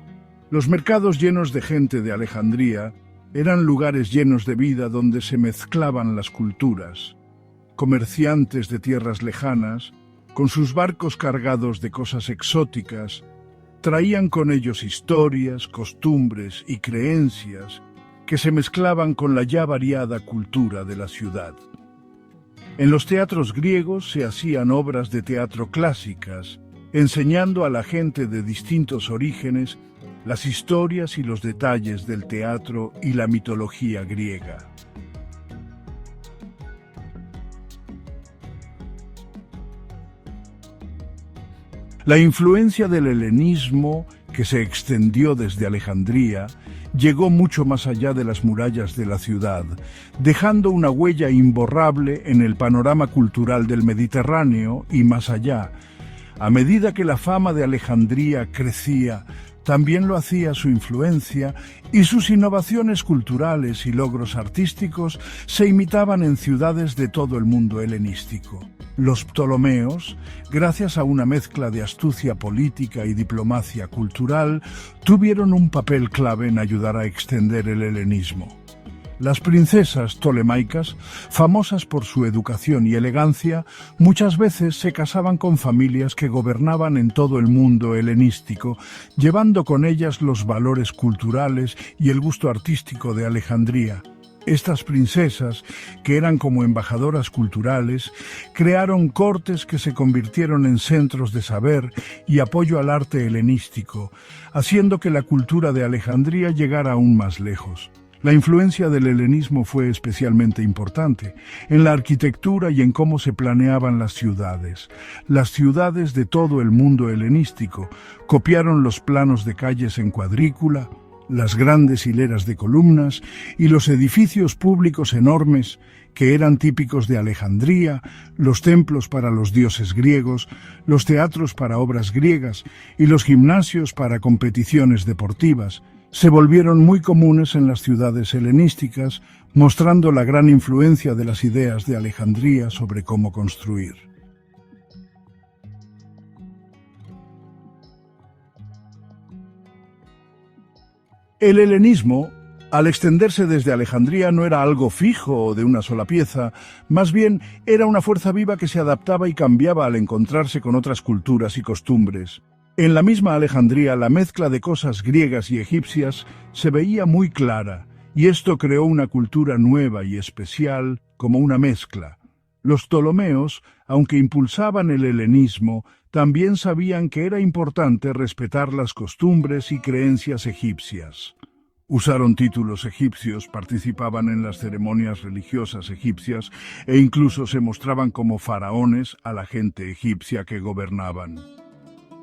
[SPEAKER 1] Los mercados llenos de gente de Alejandría eran lugares llenos de vida donde se mezclaban las culturas. Comerciantes de tierras lejanas, con sus barcos cargados de cosas exóticas, traían con ellos historias, costumbres y creencias que se mezclaban con la ya variada cultura de la ciudad. En los teatros griegos se hacían obras de teatro clásicas, enseñando a la gente de distintos orígenes las historias y los detalles del teatro y la mitología griega. La influencia del helenismo, que se extendió desde Alejandría, llegó mucho más allá de las murallas de la ciudad, dejando una huella imborrable en el panorama cultural del Mediterráneo y más allá. A medida que la fama de Alejandría crecía, también lo hacía su influencia y sus innovaciones culturales y logros artísticos se imitaban en ciudades de todo el mundo helenístico. Los Ptolomeos, gracias a una mezcla de astucia política y diplomacia cultural, tuvieron un papel clave en ayudar a extender el helenismo. Las princesas tolemaicas, famosas por su educación y elegancia, muchas veces se casaban con familias que gobernaban en todo el mundo helenístico, llevando con ellas los valores culturales y el gusto artístico de Alejandría. Estas princesas, que eran como embajadoras culturales, crearon cortes que se convirtieron en centros de saber y apoyo al arte helenístico, haciendo que la cultura de Alejandría llegara aún más lejos. La influencia del helenismo fue especialmente importante en la arquitectura y en cómo se planeaban las ciudades. Las ciudades de todo el mundo helenístico copiaron los planos de calles en cuadrícula, las grandes hileras de columnas y los edificios públicos enormes que eran típicos de Alejandría, los templos para los dioses griegos, los teatros para obras griegas y los gimnasios para competiciones deportivas. Se volvieron muy comunes en las ciudades helenísticas, mostrando la gran influencia de las ideas de Alejandría sobre cómo construir. El helenismo, al extenderse desde Alejandría, no era algo fijo o de una sola pieza, más bien era una fuerza viva que se adaptaba y cambiaba al encontrarse con otras culturas y costumbres. En la misma Alejandría, la mezcla de cosas griegas y egipcias se veía muy clara, y esto creó una cultura nueva y especial, como una mezcla. Los Ptolomeos, aunque impulsaban el helenismo, también sabían que era importante respetar las costumbres y creencias egipcias. Usaron títulos egipcios, participaban en las ceremonias religiosas egipcias e incluso se mostraban como faraones a la gente egipcia que gobernaban.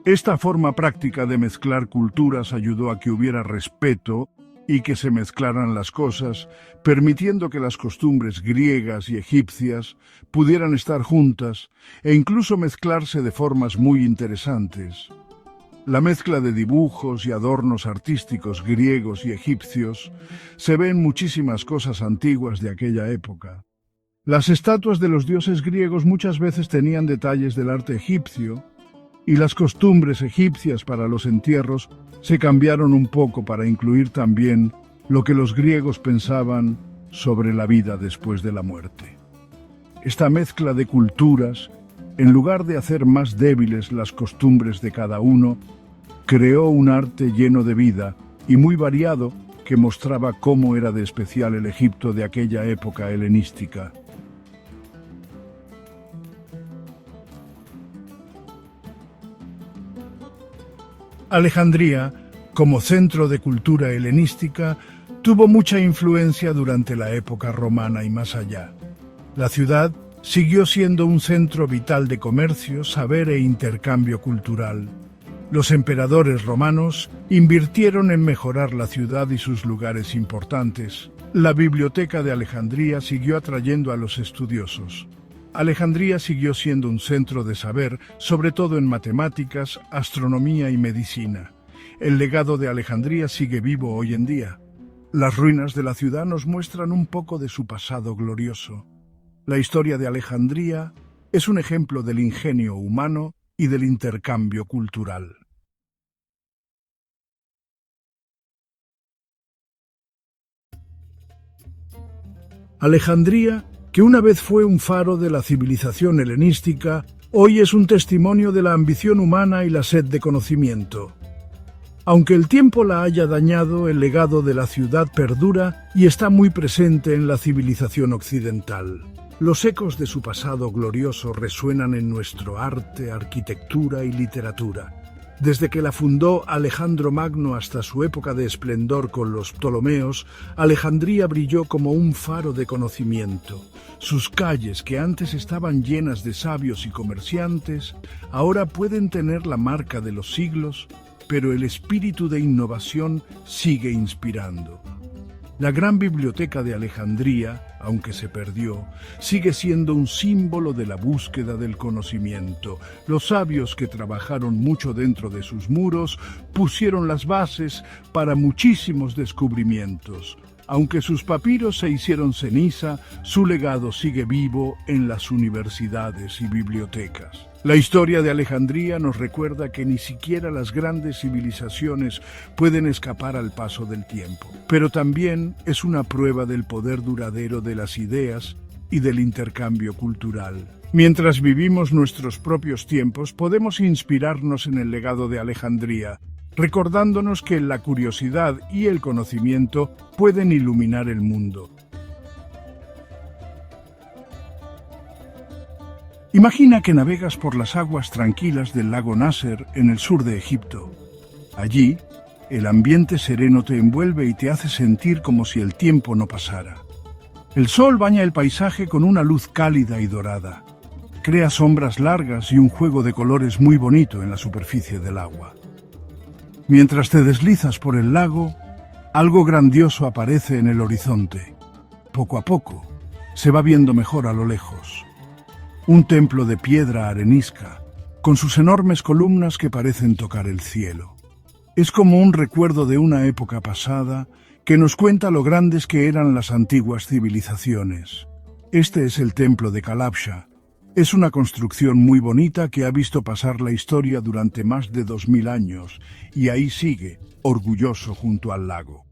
[SPEAKER 1] Esta forma práctica de mezclar culturas ayudó a que hubiera respeto y que se mezclaran las cosas, permitiendo que las costumbres griegas y egipcias pudieran estar juntas e incluso mezclarse de formas muy interesantes. La mezcla de dibujos y adornos artísticos griegos y egipcios se ve en muchísimas cosas antiguas de aquella época. Las estatuas de los dioses griegos muchas veces tenían detalles del arte egipcio, y las costumbres egipcias para los entierros se cambiaron un poco para incluir también lo que los griegos pensaban sobre la vida después de la muerte. Esta mezcla de culturas, en lugar de hacer más débiles las costumbres de cada uno, creó un arte lleno de vida y muy variado que mostraba cómo era de especial el Egipto de aquella época helenística. Alejandría, como centro de cultura helenística, tuvo mucha influencia durante la época romana y más allá. La ciudad siguió siendo un centro vital de comercio, saber e intercambio cultural. Los emperadores romanos invirtieron en mejorar la ciudad y sus lugares importantes. La biblioteca de Alejandría siguió atrayendo a los estudiosos. Alejandría siguió siendo un centro de saber, sobre todo en matemáticas, astronomía y medicina. El legado de Alejandría sigue vivo hoy en día. Las ruinas de la ciudad nos muestran un poco de su pasado glorioso. La historia de Alejandría es un ejemplo del ingenio humano y del intercambio cultural. Alejandría, que una vez fue un faro de la civilización helenística, hoy es un testimonio de la ambición humana y la sed de conocimiento. Aunque el tiempo la haya dañado, el legado de la ciudad perdura y está muy presente en la civilización occidental. Los ecos de su pasado glorioso resuenan en nuestro arte, arquitectura y literatura. Desde que la fundó Alejandro Magno hasta su época de esplendor con los Ptolomeos, Alejandría brilló como un faro de conocimiento. Sus calles, que antes estaban llenas de sabios y comerciantes, ahora pueden tener la marca de los siglos, pero el espíritu de innovación sigue inspirando. La gran biblioteca de Alejandría, aunque se perdió, sigue siendo un símbolo de la búsqueda del conocimiento. Los sabios que trabajaron mucho dentro de sus muros pusieron las bases para muchísimos descubrimientos. Aunque sus papiros se hicieron ceniza, su legado sigue vivo en las universidades y bibliotecas. La historia de Alejandría nos recuerda que ni siquiera las grandes civilizaciones pueden escapar al paso del tiempo, pero también es una prueba del poder duradero de las ideas y del intercambio cultural. Mientras vivimos nuestros propios tiempos, podemos inspirarnos en el legado de Alejandría, recordándonos que la curiosidad y el conocimiento pueden iluminar el mundo. Imagina que navegas por las aguas tranquilas del lago Nasser en el sur de Egipto. Allí, el ambiente sereno te envuelve y te hace sentir como si el tiempo no pasara. El sol baña el paisaje con una luz cálida y dorada. Crea sombras largas y un juego de colores muy bonito en la superficie del agua. Mientras te deslizas por el lago, algo grandioso aparece en el horizonte. Poco a poco, se va viendo mejor a lo lejos. Un templo de piedra arenisca, con sus enormes columnas que parecen tocar el cielo. Es como un recuerdo de una época pasada que nos cuenta lo grandes que eran las antiguas civilizaciones. Este es el templo de Calabsha. Es una construcción muy bonita que ha visto pasar la historia durante más de 2000 años y ahí sigue, orgulloso junto al lago.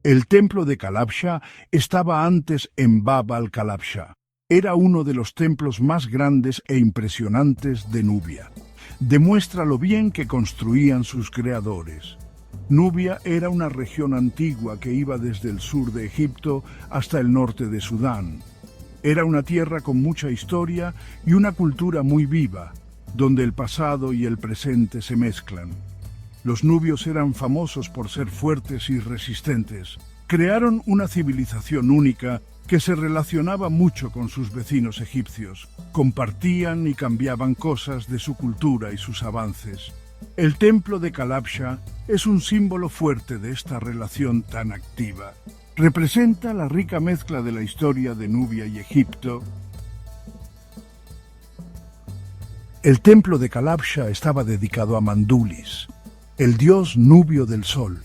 [SPEAKER 1] El templo de Calabsha estaba antes en Bab al-Calabsha. Era uno de los templos más grandes e impresionantes de Nubia. Demuestra lo bien que construían sus creadores. Nubia era una región antigua que iba desde el sur de Egipto hasta el norte de Sudán. Era una tierra con mucha historia y una cultura muy viva, donde el pasado y el presente se mezclan. Los nubios eran famosos por ser fuertes y resistentes. Crearon una civilización única que se relacionaba mucho con sus vecinos egipcios. Compartían y cambiaban cosas de su cultura y sus avances. El templo de Calabsha es un símbolo fuerte de esta relación tan activa. Representa la rica mezcla de la historia de Nubia y Egipto. El templo de Calabsha estaba dedicado a Mandulis, el dios nubio del sol.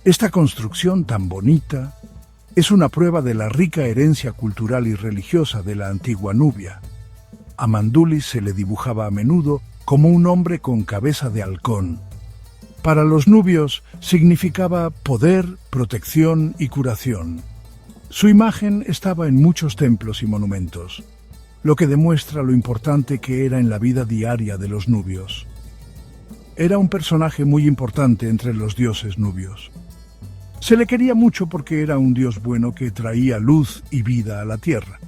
[SPEAKER 1] Esta construcción tan bonita es una prueba de la rica herencia cultural y religiosa de la antigua Nubia. A Mandulis se le dibujaba a menudo como un hombre con cabeza de halcón. Para los nubios significaba poder, protección y curación. Su imagen estaba en muchos templos y monumentos, lo que demuestra lo importante que era en la vida diaria de los nubios. Era un personaje muy importante entre los dioses nubios. Se le quería mucho porque era un dios bueno que traía luz y vida a la tierra.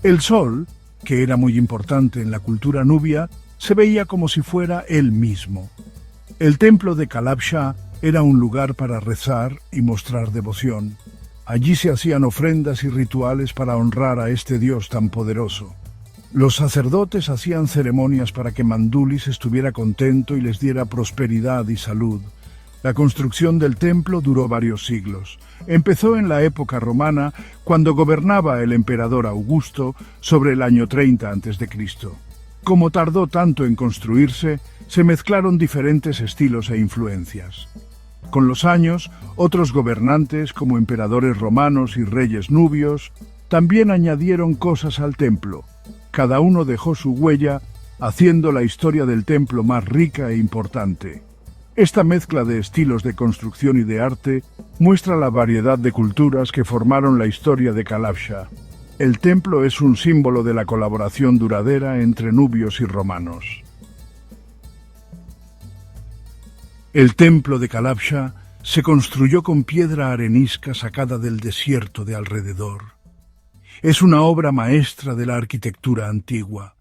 [SPEAKER 1] El sol, que era muy importante en la cultura nubia, se veía como si fuera él mismo. El templo de Calabsha era un lugar para rezar y mostrar devoción. Allí se hacían ofrendas y rituales para honrar a este dios tan poderoso. Los sacerdotes hacían ceremonias para que Mandulis estuviera contento y les diera prosperidad y salud. La construcción del templo duró varios siglos. Empezó en la época romana, cuando gobernaba el emperador Augusto, sobre el año 30 a.C. Como tardó tanto en construirse, se mezclaron diferentes estilos e influencias. Con los años, otros gobernantes, como emperadores romanos y reyes nubios, también añadieron cosas al templo. Cada uno dejó su huella, haciendo la historia del templo más rica e importante. Esta mezcla de estilos de construcción y de arte muestra la variedad de culturas que formaron la historia de Calabsha. El templo es un símbolo de la colaboración duradera entre nubios y romanos. El templo de Calabsha se construyó con piedra arenisca sacada del desierto de alrededor. Es una obra maestra de la arquitectura antigua.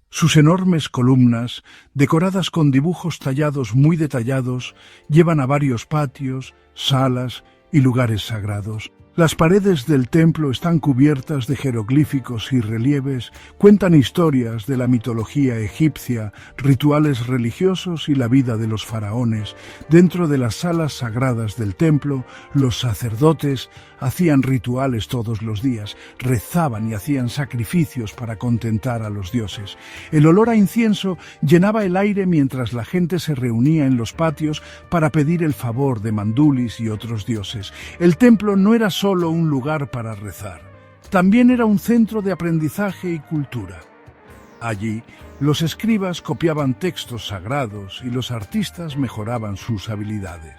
[SPEAKER 1] Sus enormes columnas, decoradas con dibujos tallados muy detallados, llevan a varios patios, salas y lugares sagrados. Las paredes del templo están cubiertas de jeroglíficos y relieves, cuentan historias de la mitología egipcia, rituales religiosos y la vida de los faraones. Dentro de las salas sagradas del templo, los sacerdotes hacían rituales todos los días, rezaban y hacían sacrificios para contentar a los dioses. El olor a incienso llenaba el aire mientras la gente se reunía en los patios para pedir el favor de Mandulis y otros dioses. El templo no era solo un lugar para rezar, también era un centro de aprendizaje y cultura. Allí, los escribas copiaban textos sagrados y los artistas mejoraban sus habilidades.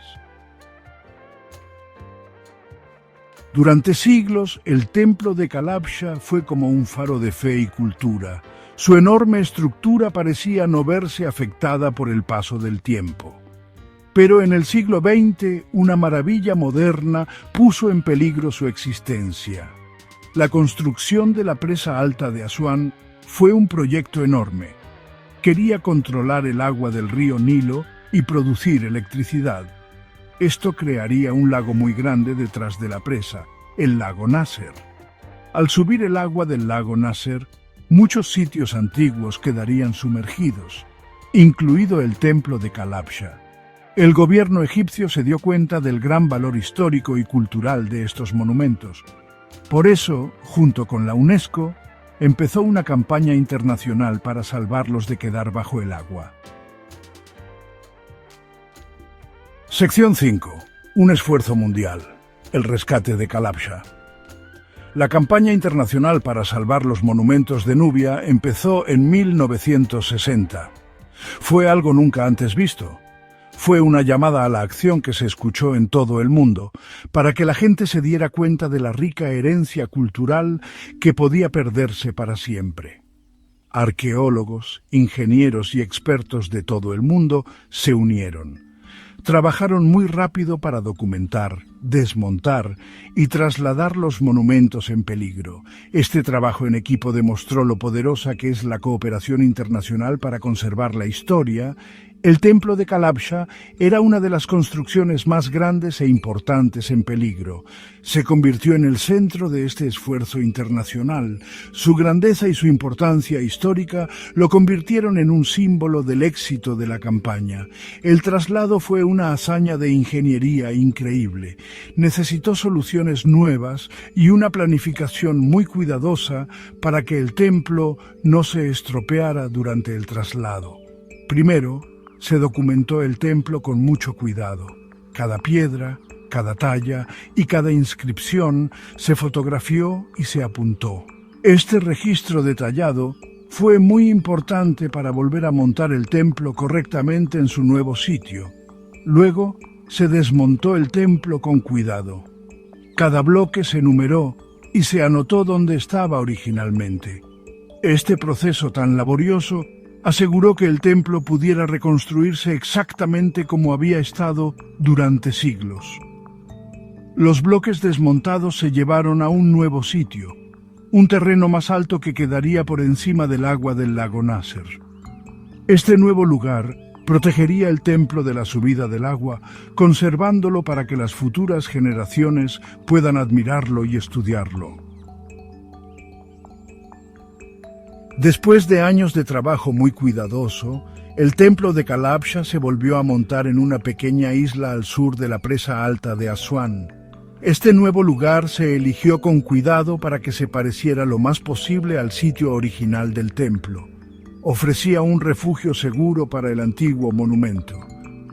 [SPEAKER 1] Durante siglos, el templo de Kalabsha fue como un faro de fe y cultura. Su enorme estructura parecía no verse afectada por el paso del tiempo. Pero en el siglo XX, una maravilla moderna puso en peligro su existencia. La construcción de la presa alta de Asuán fue un proyecto enorme. Quería controlar el agua del río Nilo y producir electricidad. Esto crearía un lago muy grande detrás de la presa, el lago Nasser. Al subir el agua del lago Nasser, muchos sitios antiguos quedarían sumergidos, incluido el templo de Kalabsha. El gobierno egipcio se dio cuenta del gran valor histórico y cultural de estos monumentos. Por eso, junto con la UNESCO, empezó una campaña internacional para salvarlos de quedar bajo el agua. Sección 5. Un esfuerzo mundial. El rescate de Kalabsha. La campaña internacional para salvar los monumentos de Nubia empezó en 1960. Fue algo nunca antes visto. Fue una llamada a la acción que se escuchó en todo el mundo, para que la gente se diera cuenta de la rica herencia cultural que podía perderse para siempre. Arqueólogos, ingenieros y expertos de todo el mundo se unieron. Trabajaron muy rápido para documentar, desmontar y trasladar los monumentos en peligro. Este trabajo en equipo demostró lo poderosa que es la cooperación internacional para conservar la historia. El templo de Kalabsha era una de las construcciones más grandes e importantes en peligro. Se convirtió en el centro de este esfuerzo internacional. Su grandeza y su importancia histórica lo convirtieron en un símbolo del éxito de la campaña. El traslado fue una hazaña de ingeniería increíble. Necesitó soluciones nuevas y una planificación muy cuidadosa para que el templo no se estropeara durante el traslado. Primero, se documentó el templo con mucho cuidado. Cada piedra, cada talla y cada inscripción se fotografió y se apuntó. Este registro detallado fue muy importante para volver a montar el templo correctamente en su nuevo sitio. Luego, se desmontó el templo con cuidado. Cada bloque se numeró y se anotó dónde estaba originalmente. Este proceso tan laborioso aseguró que el templo pudiera reconstruirse exactamente como había estado durante siglos. Los bloques desmontados se llevaron a un nuevo sitio, un terreno más alto que quedaría por encima del agua del lago Nasser. Este nuevo lugar protegería el templo de la subida del agua, conservándolo para que las futuras generaciones puedan admirarlo y estudiarlo. Después de años de trabajo muy cuidadoso, el templo de Kalabsha se volvió a montar en una pequeña isla al sur de la presa alta de Asuán. Este nuevo lugar se eligió con cuidado para que se pareciera lo más posible al sitio original del templo. Ofrecía un refugio seguro para el antiguo monumento.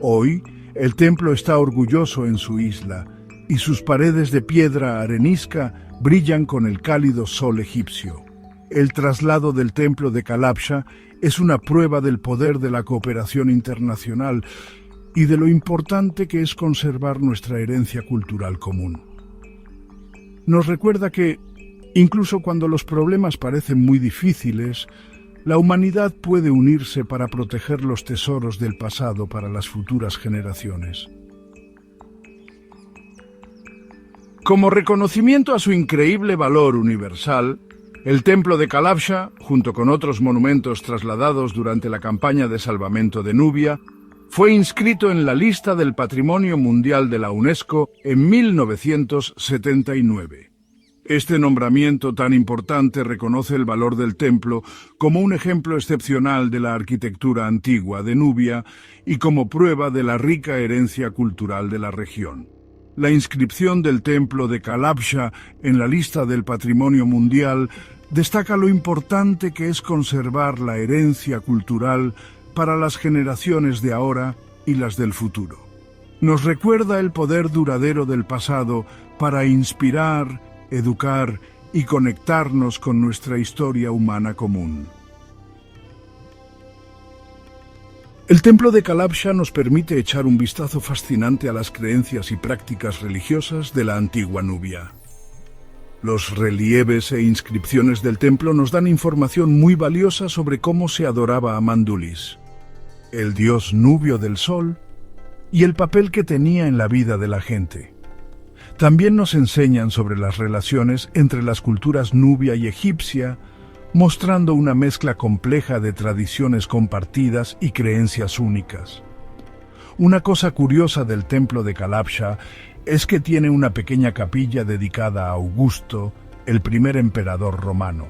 [SPEAKER 1] Hoy, el templo está orgulloso en su isla, y sus paredes de piedra arenisca brillan con el cálido sol egipcio. El traslado del templo de Kalabsha es una prueba del poder de la cooperación internacional y de lo importante que es conservar nuestra herencia cultural común. Nos recuerda que, incluso cuando los problemas parecen muy difíciles, la humanidad puede unirse para proteger los tesoros del pasado para las futuras generaciones. Como reconocimiento a su increíble valor universal, el templo de Kalabsha, junto con otros monumentos trasladados durante la campaña de salvamento de Nubia, fue inscrito en la lista del Patrimonio Mundial de la UNESCO en 1979. Este nombramiento tan importante reconoce el valor del templo como un ejemplo excepcional de la arquitectura antigua de Nubia y como prueba de la rica herencia cultural de la región. La inscripción del templo de Kalabsha en la lista del Patrimonio Mundial destaca lo importante que es conservar la herencia cultural para las generaciones de ahora y las del futuro. Nos recuerda el poder duradero del pasado para inspirar, educar y conectarnos con nuestra historia humana común. El templo de Kalabsha nos permite echar un vistazo fascinante a las creencias y prácticas religiosas de la antigua Nubia. Los relieves e inscripciones del templo nos dan información muy valiosa sobre cómo se adoraba a Mandulis, el dios nubio del sol, y el papel que tenía en la vida de la gente. También nos enseñan sobre las relaciones entre las culturas nubia y egipcia, mostrando una mezcla compleja de tradiciones compartidas y creencias únicas. Una cosa curiosa del templo de Kalabsha es que tiene una pequeña capilla dedicada a Augusto, el primer emperador romano.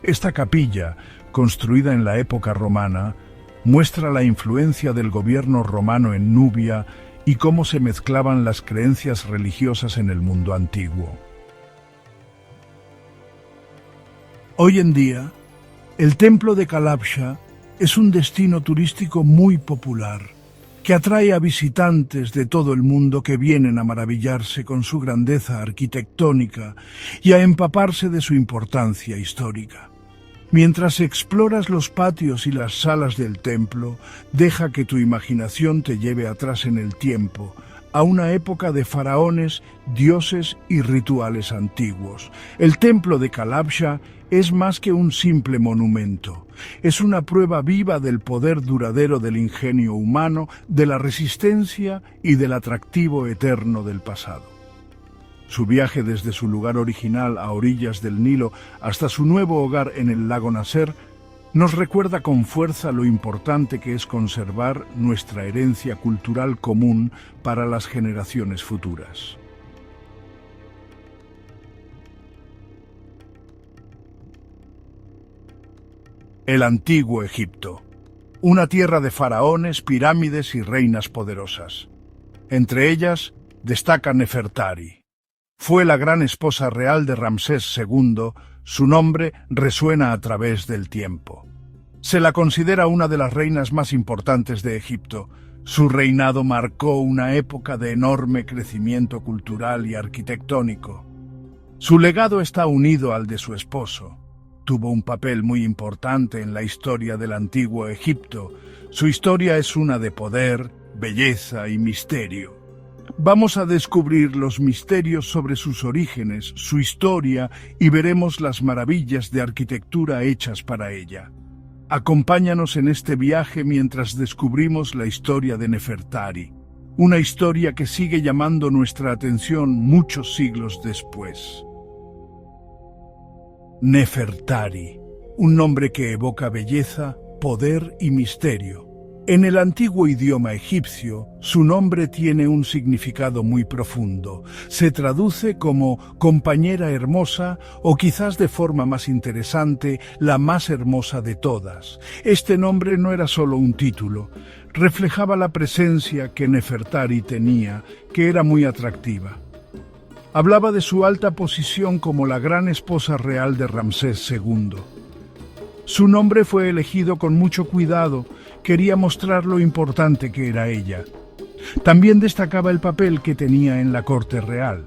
[SPEAKER 1] Esta capilla, construida en la época romana, muestra la influencia del gobierno romano en Nubia y cómo se mezclaban las creencias religiosas en el mundo antiguo. Hoy en día, el templo de Kalabsha es un destino turístico muy popular, que atrae a visitantes de todo el mundo que vienen a maravillarse con su grandeza arquitectónica y a empaparse de su importancia histórica. Mientras exploras los patios y las salas del templo, deja que tu imaginación te lleve atrás en el tiempo, a una época de faraones, dioses y rituales antiguos. El templo de Kalabsha es más que un simple monumento. Es una prueba viva del poder duradero del ingenio humano, de la resistencia y del atractivo eterno del pasado. Su viaje desde su lugar original a orillas del Nilo hasta su nuevo hogar en el lago Nasser nos recuerda con fuerza lo importante que es conservar nuestra herencia cultural común para las generaciones futuras. El antiguo Egipto, una tierra de faraones, pirámides y reinas poderosas. Entre ellas destaca Nefertari. Fue la gran esposa real de Ramsés II, su nombre resuena a través del tiempo. Se la considera una de las reinas más importantes de Egipto. Su reinado marcó una época de enorme crecimiento cultural y arquitectónico. Su legado está unido al de su esposo. Tuvo un papel muy importante en la historia del antiguo Egipto. Su historia es una de poder, belleza y misterio. Vamos a descubrir los misterios sobre sus orígenes, su historia y veremos las maravillas de arquitectura hechas para ella. Acompáñanos en este viaje mientras descubrimos la historia de Nefertari, una historia que sigue llamando nuestra atención muchos siglos después. Nefertari, un nombre que evoca belleza, poder y misterio. En el antiguo idioma egipcio, su nombre tiene un significado muy profundo. Se traduce como compañera hermosa o quizás de forma más interesante, la más hermosa de todas. Este nombre no era solo un título, reflejaba la presencia que Nefertari tenía, que era muy atractiva. Hablaba de su alta posición como la gran esposa real de Ramsés II. Su nombre fue elegido con mucho cuidado, quería mostrar lo importante que era ella. También destacaba el papel que tenía en la corte real.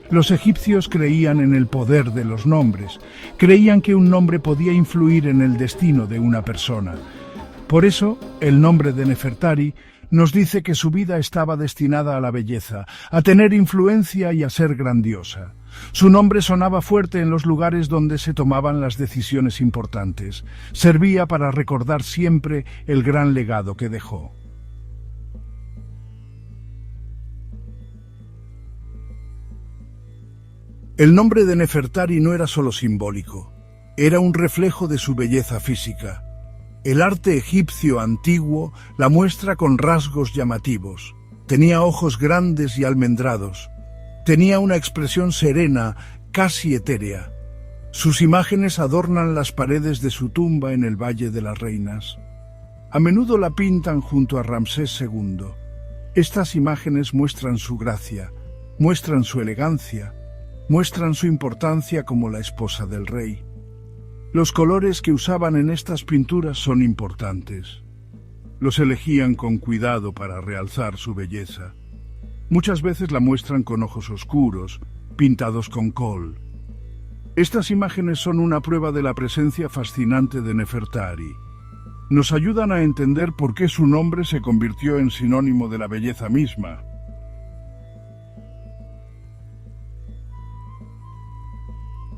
[SPEAKER 1] Los egipcios creían en el poder de los nombres, creían que un nombre podía influir en el destino de una persona. Por eso, el nombre de Nefertari nos dice que su vida estaba destinada a la belleza, a tener influencia y a ser grandiosa. Su nombre sonaba fuerte en los lugares donde se tomaban las decisiones importantes. Servía para recordar siempre el gran legado que dejó. El nombre de Nefertari no era solo simbólico, era un reflejo de su belleza física. El arte egipcio antiguo la muestra con rasgos llamativos. Tenía ojos grandes y almendrados. Tenía una expresión serena, casi etérea. Sus imágenes adornan las paredes de su tumba en el Valle de las Reinas. A menudo la pintan junto a Ramsés II. Estas imágenes muestran su gracia, muestran su elegancia, muestran su importancia como la esposa del rey. Los colores que usaban en estas pinturas son importantes. Los elegían con cuidado para realzar su belleza. Muchas veces la muestran con ojos oscuros, pintados con col. Estas imágenes son una prueba de la presencia fascinante de Nefertari. Nos ayudan a entender por qué su nombre se convirtió en sinónimo de la belleza misma.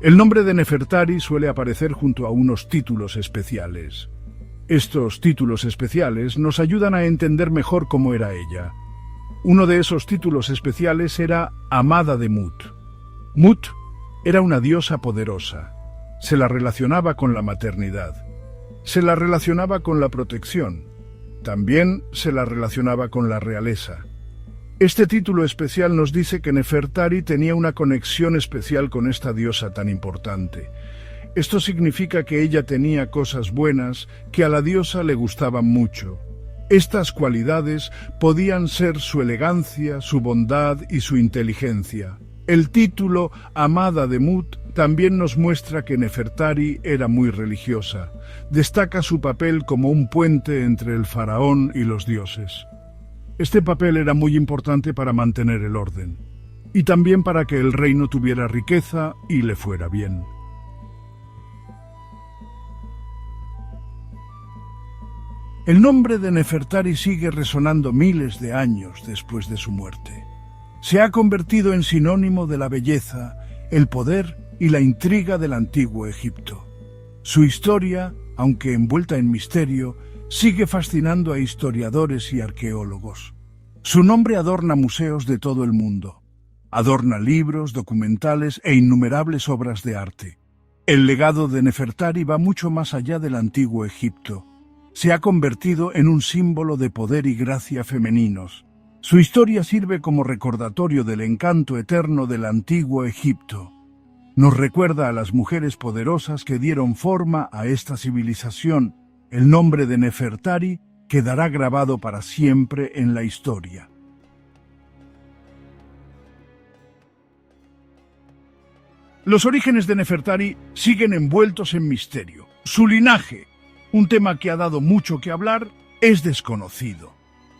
[SPEAKER 1] El nombre de Nefertari suele aparecer junto a unos títulos especiales. Estos títulos especiales nos ayudan a entender mejor cómo era ella. Uno de esos títulos especiales era Amada de Mut. Mut era una diosa poderosa. Se la relacionaba con la maternidad. Se la relacionaba con la protección. También se la relacionaba con la realeza. Este título especial nos dice que Nefertari tenía una conexión especial con esta diosa tan importante. Esto significa que ella tenía cosas buenas que a la diosa le gustaban mucho. Estas cualidades podían ser su elegancia, su bondad y su inteligencia. El título Amada de Mut también nos muestra que Nefertari era muy religiosa. Destaca su papel como un puente entre el faraón y los dioses. Este papel era muy importante para mantener el orden, y también para que el reino tuviera riqueza y le fuera bien. El nombre de Nefertari sigue resonando miles de años después de su muerte. Se ha convertido en sinónimo de la belleza, el poder y la intriga del antiguo Egipto. Su historia, aunque envuelta en misterio, sigue fascinando a historiadores y arqueólogos. Su nombre adorna museos de todo el mundo. Adorna libros, documentales e innumerables obras de arte. El legado de Nefertari va mucho más allá del antiguo Egipto. Se ha convertido en un símbolo de poder y gracia femeninos. Su historia sirve como recordatorio del encanto eterno del antiguo Egipto. Nos recuerda a las mujeres poderosas que dieron forma a esta civilización. El nombre de Nefertari quedará grabado para siempre en la historia. Los orígenes de Nefertari siguen envueltos en misterio. Su linaje, un tema que ha dado mucho que hablar, es desconocido.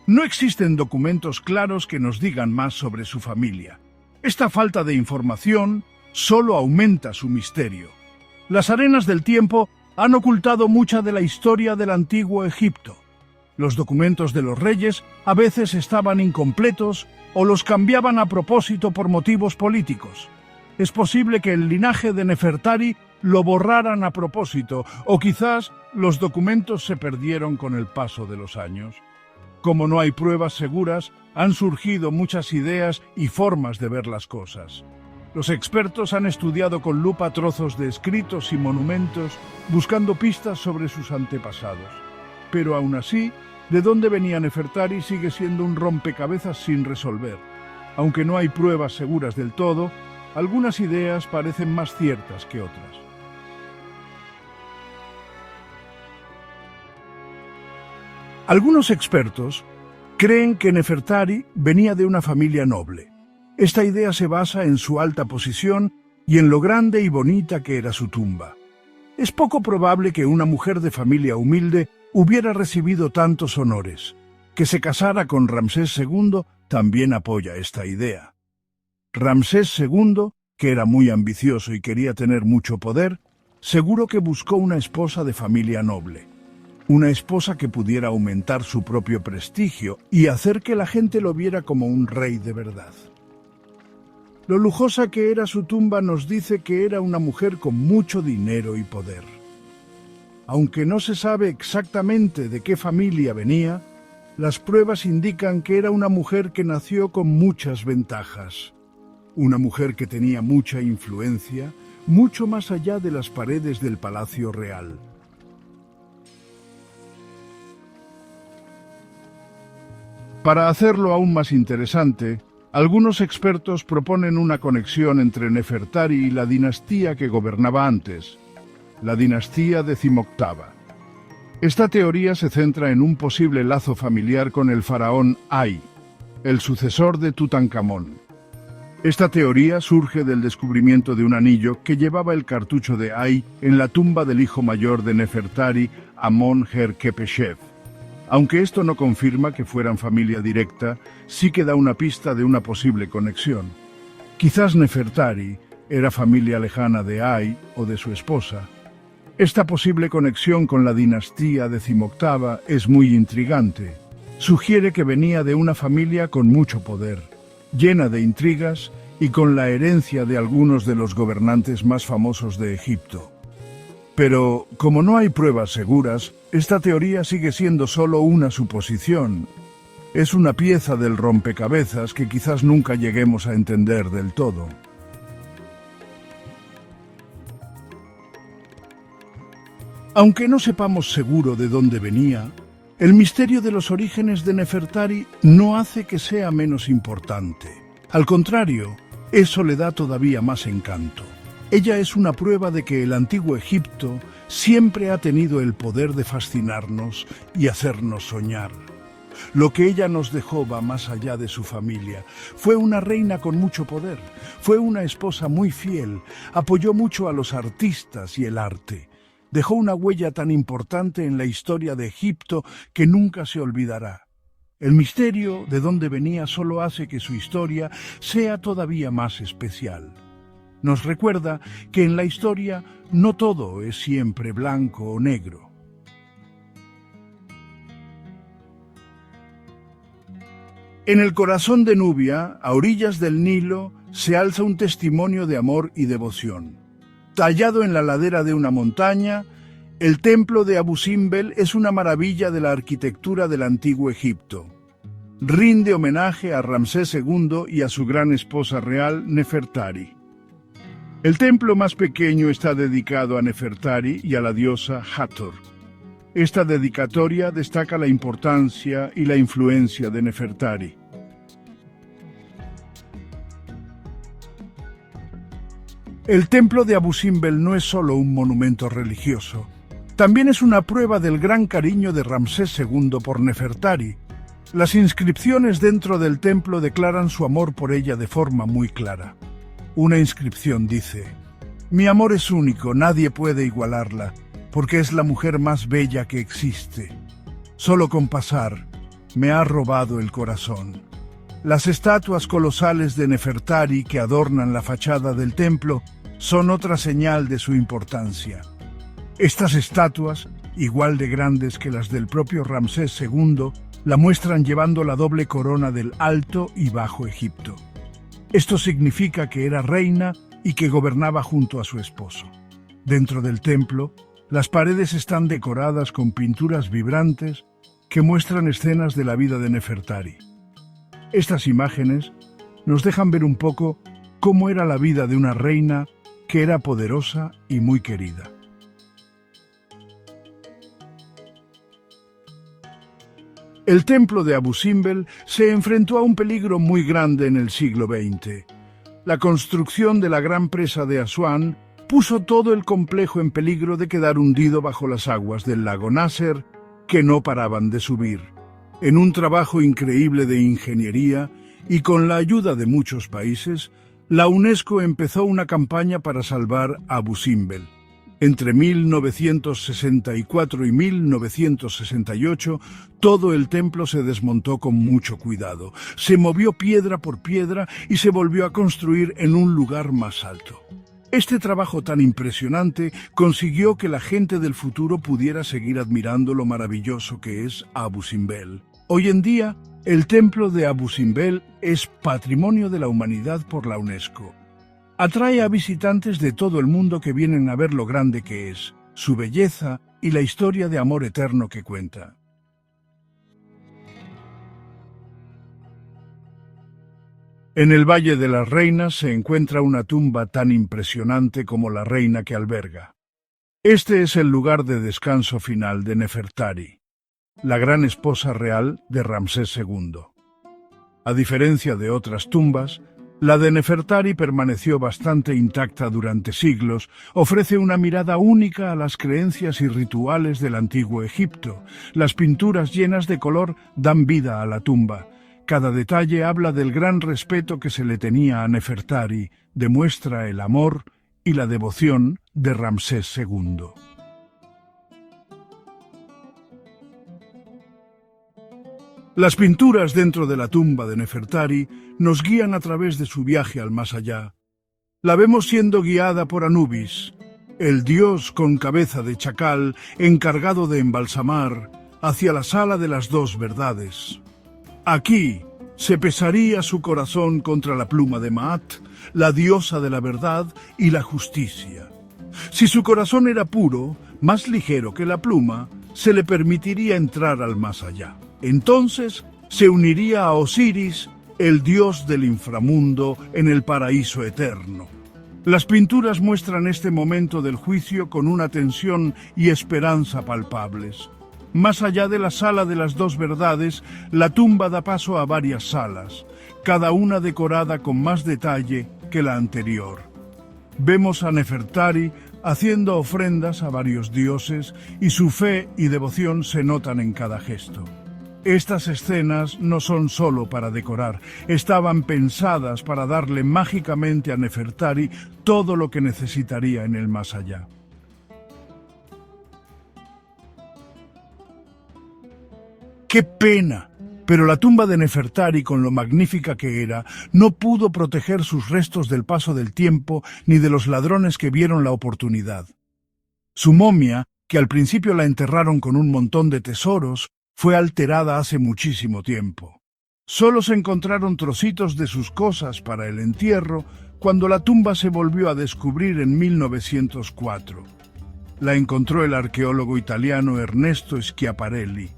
[SPEAKER 1] No existen documentos claros que nos digan más sobre su familia. Esta falta de información solo aumenta su misterio. Las arenas del tiempo han ocultado mucha de la historia del antiguo Egipto. Los documentos de los reyes a veces estaban incompletos o los cambiaban a propósito por motivos políticos. Es posible que el linaje de Nefertari lo borraran a propósito, o quizás los documentos se perdieron con el paso de los años. Como no hay pruebas seguras, han surgido muchas ideas y formas de ver las cosas. Los expertos han estudiado con lupa trozos de escritos y monumentos, buscando pistas sobre sus antepasados. Pero aún así, de dónde venía Nefertari sigue siendo un rompecabezas sin resolver. Aunque no hay pruebas seguras del todo, algunas ideas parecen más ciertas que otras. Algunos expertos creen que Nefertari venía de una familia noble. Esta idea se basa en su alta posición y en lo grande y bonita que era su tumba. Es poco probable que una mujer de familia humilde hubiera recibido tantos honores. Que se casara con Ramsés II también apoya esta idea. Ramsés II, que era muy ambicioso y quería tener mucho poder, seguro que buscó una esposa de familia noble. Una esposa que pudiera aumentar su propio prestigio y hacer que la gente lo viera como un rey de verdad. Lo lujosa que era su tumba nos dice que era una mujer con mucho dinero y poder. Aunque no se sabe exactamente de qué familia venía, las pruebas indican que era una mujer que nació con muchas ventajas. Una mujer que tenía mucha influencia, mucho más allá de las paredes del Palacio Real. Para hacerlo aún más interesante, algunos expertos proponen una conexión entre Nefertari y la dinastía que gobernaba antes, la dinastía decimoctava. Esta teoría se centra en un posible lazo familiar con el faraón Ay, el sucesor de Tutankamón. Esta teoría surge del descubrimiento de un anillo que llevaba el cartucho de Ay en la tumba del hijo mayor de Nefertari, Amon-Her-Kepeshef. Aunque esto no confirma que fueran familia directa, sí que da una pista de una posible conexión. Quizás Nefertari era familia lejana de Ay o de su esposa. Esta posible conexión con la dinastía decimoctava es muy intrigante. Sugiere que venía de una familia con mucho poder, llena de intrigas y con la herencia de algunos de los gobernantes más famosos de Egipto. Pero, como no hay pruebas seguras, esta teoría sigue siendo solo una suposición. Es una pieza del rompecabezas que quizás nunca lleguemos a entender del todo. Aunque no sepamos seguro de dónde venía, el misterio de los orígenes de Nefertari no hace que sea menos importante. Al contrario, eso le da todavía más encanto. Ella es una prueba de que el antiguo Egipto siempre ha tenido el poder de fascinarnos y hacernos soñar. Lo que ella nos dejó va más allá de su familia. Fue una reina con mucho poder, fue una esposa muy fiel, apoyó mucho a los artistas y el arte. Dejó una huella tan importante en la historia de Egipto que nunca se olvidará. El misterio de dónde venía solo hace que su historia sea todavía más especial. Nos recuerda que en la historia no todo es siempre blanco o negro. En el corazón de Nubia, a orillas del Nilo, se alza un testimonio de amor y devoción. Tallado en la ladera de una montaña, el templo de Abu Simbel es una maravilla de la arquitectura del antiguo Egipto. Rinde homenaje a Ramsés II y a su gran esposa real, Nefertari. El templo más pequeño está dedicado a Nefertari y a la diosa Hathor. Esta dedicatoria destaca la importancia y la influencia de Nefertari. El templo de Abu Simbel no es solo un monumento religioso, también es una prueba del gran cariño de Ramsés II por Nefertari. Las inscripciones dentro del templo declaran su amor por ella de forma muy clara. Una inscripción dice: «Mi amor es único, nadie puede igualarla, porque es la mujer más bella que existe. Solo con pasar, me ha robado el corazón». Las estatuas colosales de Nefertari que adornan la fachada del templo son otra señal de su importancia. Estas estatuas, igual de grandes que las del propio Ramsés II, la muestran llevando la doble corona del Alto y Bajo Egipto. Esto significa que era reina y que gobernaba junto a su esposo. Dentro del templo, las paredes están decoradas con pinturas vibrantes que muestran escenas de la vida de Nefertari. Estas imágenes nos dejan ver un poco cómo era la vida de una reina que era poderosa y muy querida. El templo de Abu Simbel se enfrentó a un peligro muy grande en el siglo XX. La construcción de la gran presa de Asuán puso todo el complejo en peligro de quedar hundido bajo las aguas del lago Nasser, que no paraban de subir. En un trabajo increíble de ingeniería y con la ayuda de muchos países, la UNESCO empezó una campaña para salvar Abu Simbel. Entre 1964 y 1968, todo el templo se desmontó con mucho cuidado. Se movió piedra por piedra y se volvió a construir en un lugar más alto. Este trabajo tan impresionante consiguió que la gente del futuro pudiera seguir admirando lo maravilloso que es Abu Simbel. Hoy en día, el templo de Abu Simbel es Patrimonio de la Humanidad por la UNESCO. Atrae a visitantes de todo el mundo que vienen a ver lo grande que es, su belleza y la historia de amor eterno que cuenta. En el Valle de las Reinas se encuentra una tumba tan impresionante como la reina que alberga. Este es el lugar de descanso final de Nefertari, la gran esposa real de Ramsés II. A diferencia de otras tumbas, la de Nefertari permaneció bastante intacta durante siglos, ofrece una mirada única a las creencias y rituales del antiguo Egipto. Las pinturas llenas de color dan vida a la tumba, Cada detalle habla del gran respeto que se le tenía a Nefertari, demuestra el amor y la devoción de Ramsés II. Las pinturas dentro de la tumba de Nefertari nos guían a través de su viaje al más allá. La vemos siendo guiada por Anubis, el dios con cabeza de chacal encargado de embalsamar, hacia la sala de las dos verdades. Aquí se pesaría su corazón contra la pluma de Maat, la diosa de la verdad y la justicia. Si su corazón era puro, más ligero que la pluma, se le permitiría entrar al más allá. Entonces se uniría a Osiris, el dios del inframundo, en el paraíso eterno. Las pinturas muestran este momento del juicio con una tensión y esperanza palpables. Más allá de la sala de las dos verdades, la tumba da paso a varias salas, cada una decorada con más detalle que la anterior. Vemos a Nefertari haciendo ofrendas a varios dioses y su fe y devoción se notan en cada gesto. Estas escenas no son solo para decorar, estaban pensadas para darle mágicamente a Nefertari todo lo que necesitaría en el más allá. ¡Qué pena! Pero la tumba de Nefertari, con lo magnífica que era, no pudo proteger sus restos del paso del tiempo ni de los ladrones que vieron la oportunidad. Su momia, que al principio la enterraron con un montón de tesoros, fue alterada hace muchísimo tiempo. Solo se encontraron trocitos de sus cosas para el entierro cuando la tumba se volvió a descubrir en 1904. La encontró el arqueólogo italiano Ernesto Schiaparelli.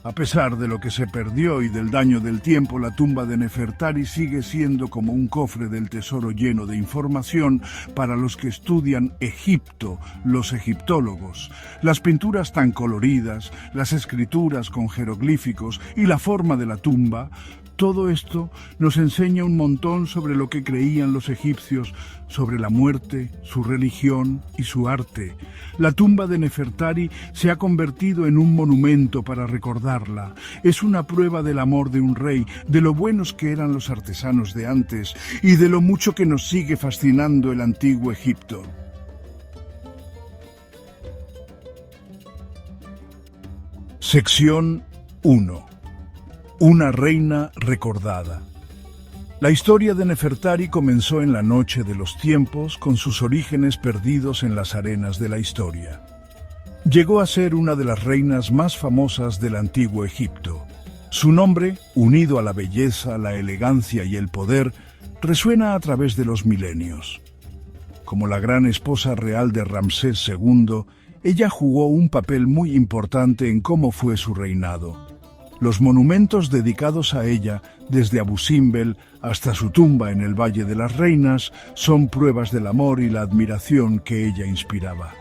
[SPEAKER 1] A pesar de lo que se perdió y del daño del tiempo, la tumba de Nefertari sigue siendo como un cofre del tesoro lleno de información para los que estudian Egipto, los egiptólogos. Las pinturas tan coloridas, las escrituras con jeroglíficos y la forma de la tumba, todo esto nos enseña un montón sobre lo que creían los egipcios, sobre la muerte, su religión y su arte. La tumba de Nefertari se ha convertido en un monumento para recordarla. Es una prueba del amor de un rey, de lo buenos que eran los artesanos de antes y de lo mucho que nos sigue fascinando el antiguo Egipto. Sección 1. Una reina recordada. La historia de Nefertari comenzó en la noche de los tiempos, con sus orígenes perdidos en las arenas de la historia. Llegó a ser una de las reinas más famosas del antiguo Egipto. Su nombre, unido a la belleza, la elegancia y el poder, resuena a través de los milenios. Como la gran esposa real de Ramsés II, ella jugó un papel muy importante en cómo fue su reinado. Los monumentos dedicados a ella, desde Abu Simbel hasta su tumba en el Valle de las Reinas, son pruebas del amor y la admiración que ella inspiraba.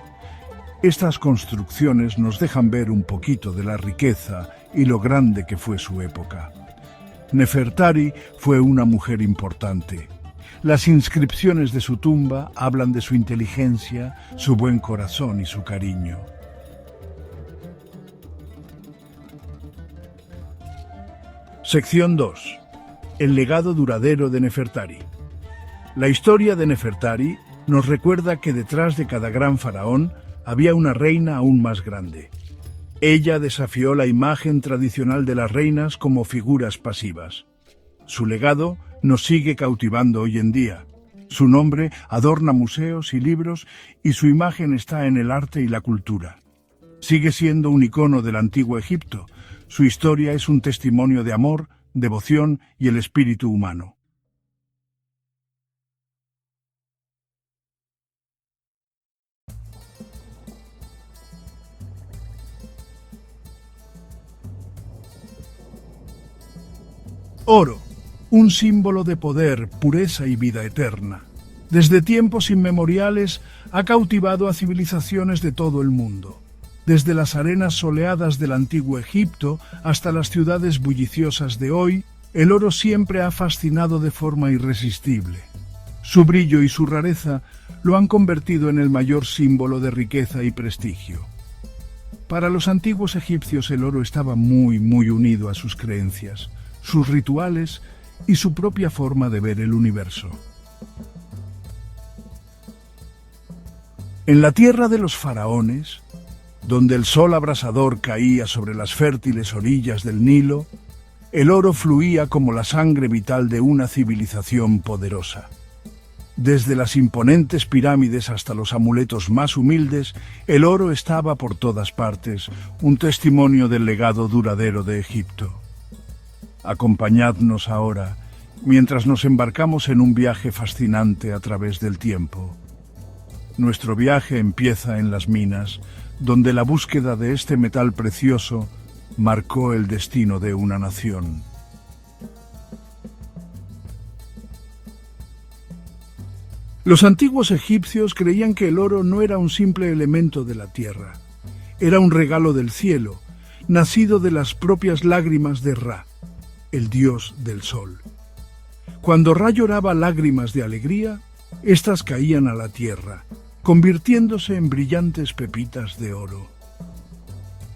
[SPEAKER 1] Estas construcciones nos dejan ver un poquito de la riqueza y lo grande que fue su época. Nefertari fue una mujer importante. Las inscripciones de su tumba hablan de su inteligencia, su buen corazón y su cariño. Sección 2. El legado duradero de Nefertari. La historia de Nefertari nos recuerda que detrás de cada gran faraón había una reina aún más grande. Ella desafió la imagen tradicional de las reinas como figuras pasivas. Su legado nos sigue cautivando hoy en día. Su nombre adorna museos y libros y su imagen está en el arte y la cultura. Sigue siendo un icono del antiguo Egipto. Su historia es un testimonio de amor, devoción y el espíritu humano. Oro, un símbolo de poder, pureza y vida eterna. Desde tiempos inmemoriales ha cautivado a civilizaciones de todo el mundo. Desde las arenas soleadas del antiguo Egipto hasta las ciudades bulliciosas de hoy, el oro siempre ha fascinado de forma irresistible. Su brillo y su rareza lo han convertido en el mayor símbolo de riqueza y prestigio. Para los antiguos egipcios el oro estaba muy unido a sus creencias. sus rituales y su propia forma de ver el universo. En la tierra de los faraones, donde el sol abrasador caía sobre las fértiles orillas del Nilo, el oro fluía como la sangre vital de una civilización poderosa. Desde las imponentes pirámides hasta los amuletos más humildes, el oro estaba por todas partes, un testimonio del legado duradero de Egipto. Acompañadnos ahora, mientras nos embarcamos en un viaje fascinante a través del tiempo. Nuestro viaje empieza en las minas, donde la búsqueda de este metal precioso marcó el destino de una nación. Los antiguos egipcios creían que el oro no era un simple elemento de la tierra. Era un regalo del cielo, nacido de las propias lágrimas de Ra, el dios del sol. Cuando Ra lloraba lágrimas de alegría, éstas caían a la tierra, convirtiéndose en brillantes pepitas de oro.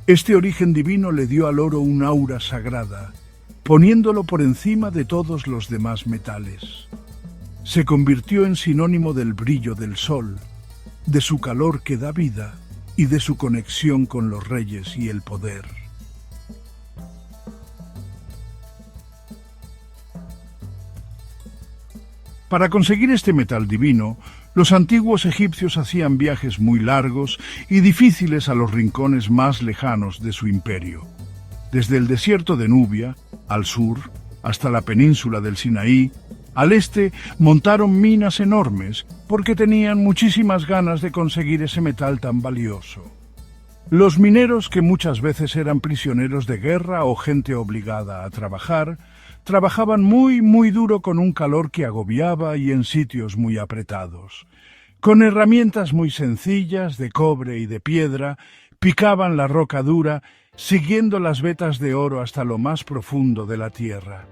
[SPEAKER 1] Este origen divino le dio al oro un aura sagrada, poniéndolo por encima de todos los demás metales. Se convirtió en sinónimo del brillo del sol, de su calor que da vida y de su conexión con los reyes y el poder. Para conseguir este metal divino, los antiguos egipcios hacían viajes muy largos y difíciles a los rincones más lejanos de su imperio. Desde el desierto de Nubia, al sur, hasta la península del Sinaí, al este montaron minas enormes porque tenían muchísimas ganas de conseguir ese metal tan valioso. Los mineros, que muchas veces eran prisioneros de guerra o gente obligada a trabajar, trabajaban muy duro con un calor que agobiaba y en sitios muy apretados. Con herramientas muy sencillas, de cobre y de piedra, picaban la roca dura, siguiendo las vetas de oro hasta lo más profundo de la tierra.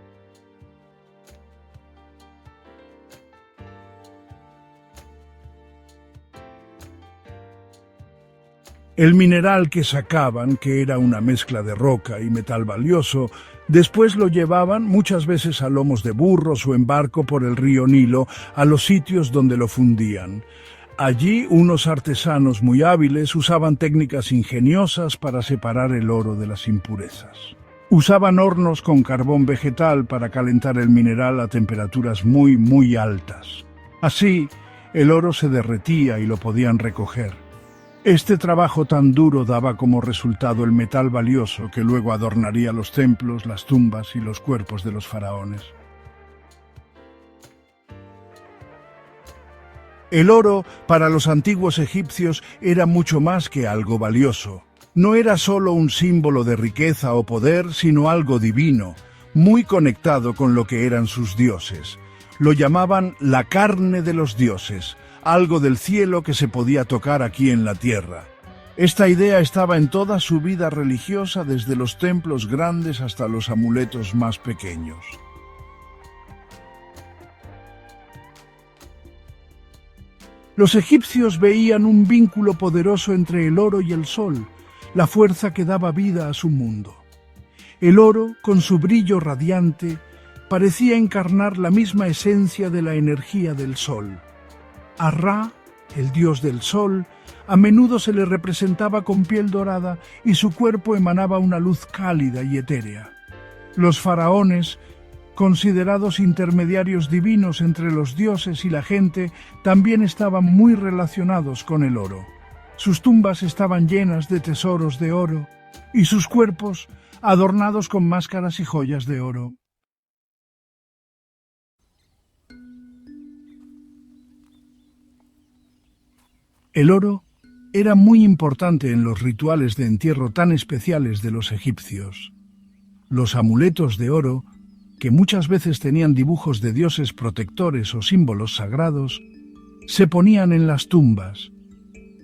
[SPEAKER 1] El mineral que sacaban, que era una mezcla de roca y metal valioso, después lo llevaban, muchas veces a lomos de burros o en barco por el río Nilo, a los sitios donde lo fundían. Allí unos artesanos muy hábiles usaban técnicas ingeniosas para separar el oro de las impurezas. Usaban hornos con carbón vegetal para calentar el mineral a temperaturas muy altas. Así, el oro se derretía y lo podían recoger. Este trabajo tan duro daba como resultado el metal valioso que luego adornaría los templos, las tumbas y los cuerpos de los faraones. El oro, para los antiguos egipcios, era mucho más que algo valioso. No era solo un símbolo de riqueza o poder, sino algo divino, muy conectado con lo que eran sus dioses. Lo llamaban la carne de los dioses, algo del cielo que se podía tocar aquí en la tierra. Esta idea estaba en toda su vida religiosa, desde los templos grandes hasta los amuletos más pequeños. Los egipcios veían un vínculo poderoso entre el oro y el sol, la fuerza que daba vida a su mundo. El oro, con su brillo radiante, parecía encarnar la misma esencia de la energía del sol. A Ra, el dios del sol, a menudo se le representaba con piel dorada y su cuerpo emanaba una luz cálida y etérea. Los faraones, considerados intermediarios divinos entre los dioses y la gente, también estaban muy relacionados con el oro. Sus tumbas estaban llenas de tesoros de oro y sus cuerpos adornados con máscaras y joyas de oro. El oro era muy importante en los rituales de entierro tan especiales de los egipcios. Los amuletos de oro, que muchas veces tenían dibujos de dioses protectores o símbolos sagrados, se ponían en las tumbas.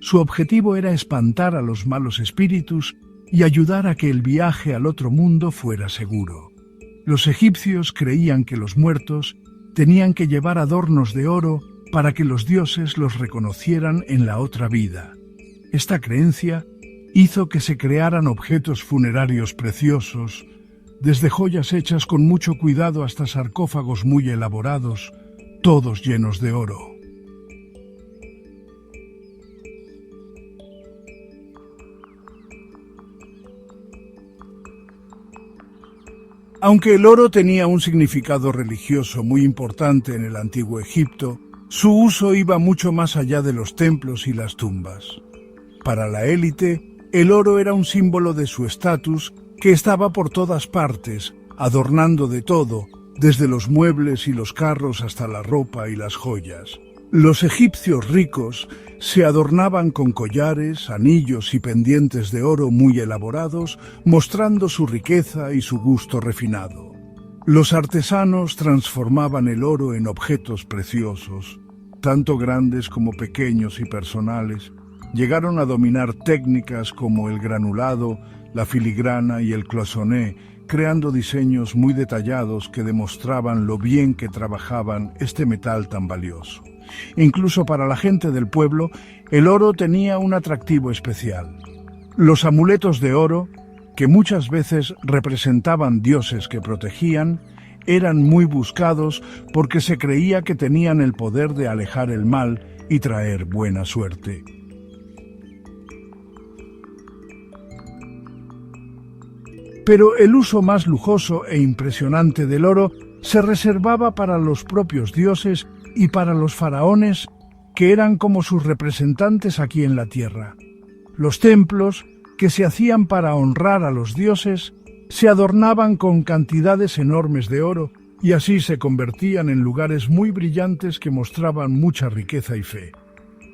[SPEAKER 1] Su objetivo era espantar a los malos espíritus y ayudar a que el viaje al otro mundo fuera seguro. Los egipcios creían que los muertos tenían que llevar adornos de oro para que los dioses los reconocieran en la otra vida. Esta creencia hizo que se crearan objetos funerarios preciosos, desde joyas hechas con mucho cuidado hasta sarcófagos muy elaborados, todos llenos de oro. Aunque el oro tenía un significado religioso muy importante en el antiguo Egipto, su uso iba mucho más allá de los templos y las tumbas. Para la élite, el oro era un símbolo de su estatus que estaba por todas partes, adornando de todo, desde los muebles y los carros hasta la ropa y las joyas. Los egipcios ricos se adornaban con collares, anillos y pendientes de oro muy elaborados, mostrando su riqueza y su gusto refinado. Los artesanos transformaban el oro en objetos preciosos, tanto grandes como pequeños y personales. Llegaron a dominar técnicas como el granulado, la filigrana y el cloisonné, creando diseños muy detallados que demostraban lo bien que trabajaban este metal tan valioso. Incluso para la gente del pueblo, el oro tenía un atractivo especial. Los amuletos de oro, que muchas veces representaban dioses que protegían, eran muy buscados porque se creía que tenían el poder de alejar el mal y traer buena suerte. Pero el uso más lujoso e impresionante del oro se reservaba para los propios dioses y para los faraones, que eran como sus representantes aquí en la tierra. Los templos, que se hacían para honrar a los dioses, se adornaban con cantidades enormes de oro y así se convertían en lugares muy brillantes que mostraban mucha riqueza y fe.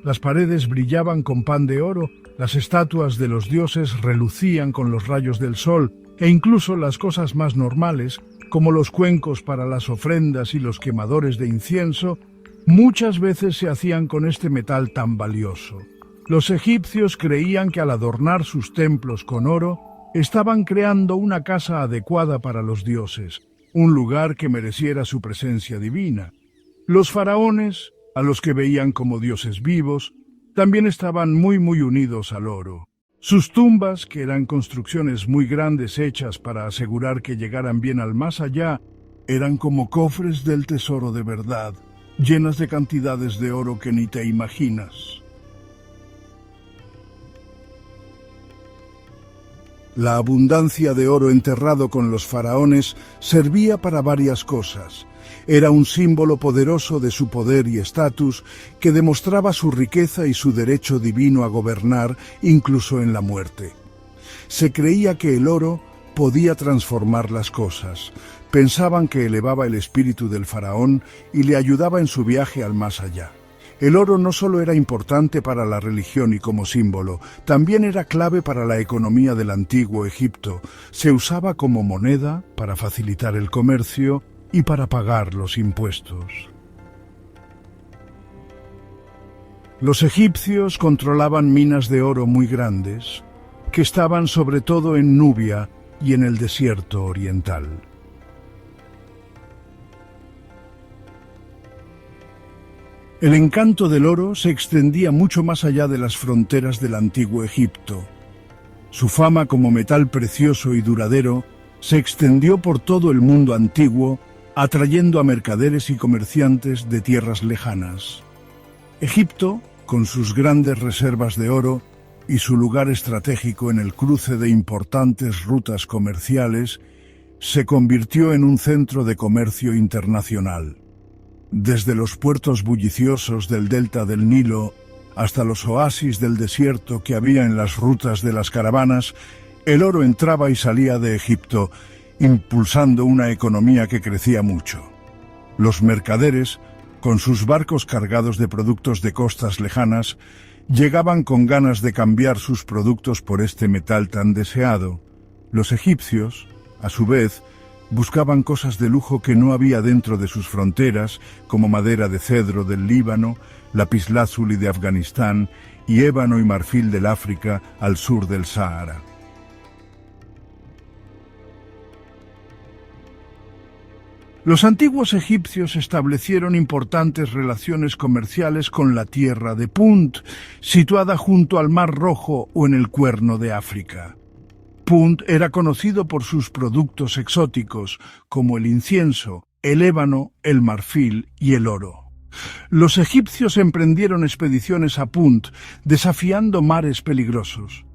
[SPEAKER 1] Las paredes brillaban con pan de oro, las estatuas de los dioses relucían con los rayos del sol, e incluso las cosas más normales, como los cuencos para las ofrendas y los quemadores de incienso, muchas veces se hacían con este metal tan valioso. Los egipcios creían que al adornar sus templos con oro, estaban creando una casa adecuada para los dioses, un lugar que mereciera su presencia divina. Los faraones, a los que veían como dioses vivos, también estaban muy unidos al oro. Sus tumbas, que eran construcciones muy grandes hechas para asegurar que llegaran bien al más allá, eran como cofres del tesoro de verdad, llenas de cantidades de oro que ni te imaginas. La abundancia de oro enterrado con los faraones servía para varias cosas. Era un símbolo poderoso de su poder y estatus que demostraba su riqueza y su derecho divino a gobernar, incluso en la muerte. Se creía que el oro podía transformar las cosas. Pensaban que elevaba el espíritu del faraón y le ayudaba en su viaje al más allá. El oro no solo era importante para la religión y como símbolo, también era clave para la economía del antiguo Egipto. Se usaba como moneda para facilitar el comercio y para pagar los impuestos. Los egipcios controlaban minas de oro muy grandes, que estaban sobre todo en Nubia y en el desierto oriental. El encanto del oro se extendía mucho más allá de las fronteras del antiguo Egipto. Su fama como metal precioso y duradero se extendió por todo el mundo antiguo, atrayendo a mercaderes y comerciantes de tierras lejanas. Egipto, con sus grandes reservas de oro y su lugar estratégico en el cruce de importantes rutas comerciales, se convirtió en un centro de comercio internacional. Desde los puertos bulliciosos del delta del Nilo hasta los oasis del desierto que había en las rutas de las caravanas, el oro entraba y salía de Egipto, impulsando una economía que crecía mucho. Los mercaderes, con sus barcos cargados de productos de costas lejanas, llegaban con ganas de cambiar sus productos por este metal tan deseado. Los egipcios, a su vez, buscaban cosas de lujo que no había dentro de sus fronteras, como madera de cedro del Líbano, lapislázuli de Afganistán y ébano y marfil del África al sur del Sáhara. Los antiguos egipcios establecieron importantes relaciones comerciales con la tierra de Punt, situada junto al Mar Rojo o en el Cuerno de África. Punt era conocido por sus productos exóticos, como el incienso, el ébano, el marfil y el oro. Los egipcios emprendieron expediciones a Punt, desafiando mares peligrosos.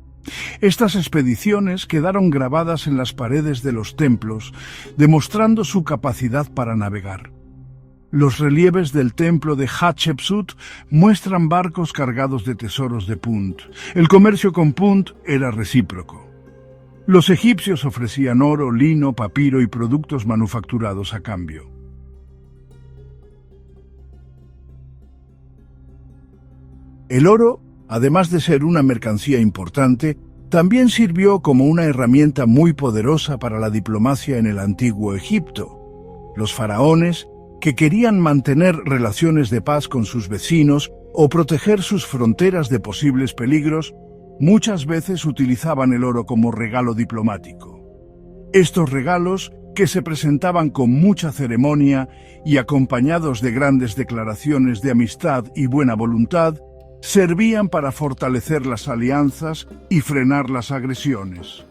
[SPEAKER 1] Estas expediciones quedaron grabadas en las paredes de los templos, demostrando su capacidad para navegar. Los relieves del templo de Hatshepsut muestran barcos cargados de tesoros de Punt. El comercio con Punt era recíproco. Los egipcios ofrecían oro, lino, papiro y productos manufacturados a cambio. El oro, además de ser una mercancía importante, también sirvió como una herramienta muy poderosa para la diplomacia en el antiguo Egipto. Los faraones, que querían mantener relaciones de paz con sus vecinos o proteger sus fronteras de posibles peligros, muchas veces utilizaban el oro como regalo diplomático. Estos regalos, que se presentaban con mucha ceremonia y acompañados de grandes declaraciones de amistad y buena voluntad, servían para fortalecer las alianzas y frenar las agresiones.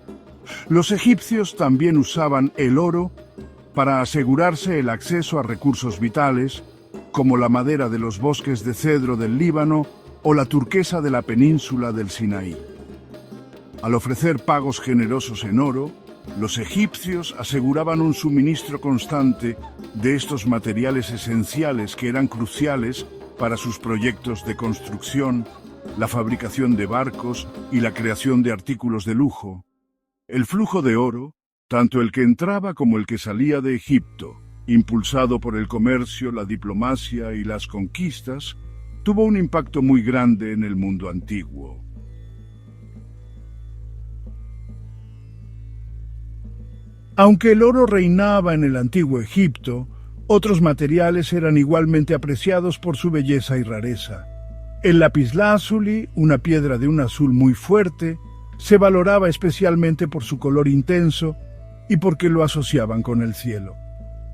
[SPEAKER 1] Los egipcios también usaban el oro para asegurarse el acceso a recursos vitales, como la madera de los bosques de cedro del Líbano o la turquesa de la península del Sinaí. Al ofrecer pagos generosos en oro, los egipcios aseguraban un suministro constante de estos materiales esenciales que eran cruciales para sus proyectos de construcción, la fabricación de barcos y la creación de artículos de lujo. El flujo de oro, tanto el que entraba como el que salía de Egipto, impulsado por el comercio, la diplomacia y las conquistas, tuvo un impacto muy grande en el mundo antiguo. Aunque el oro reinaba en el antiguo Egipto, otros materiales eran igualmente apreciados por su belleza y rareza. El lapislázuli, una piedra de un azul muy fuerte, se valoraba especialmente por su color intenso y porque lo asociaban con el cielo.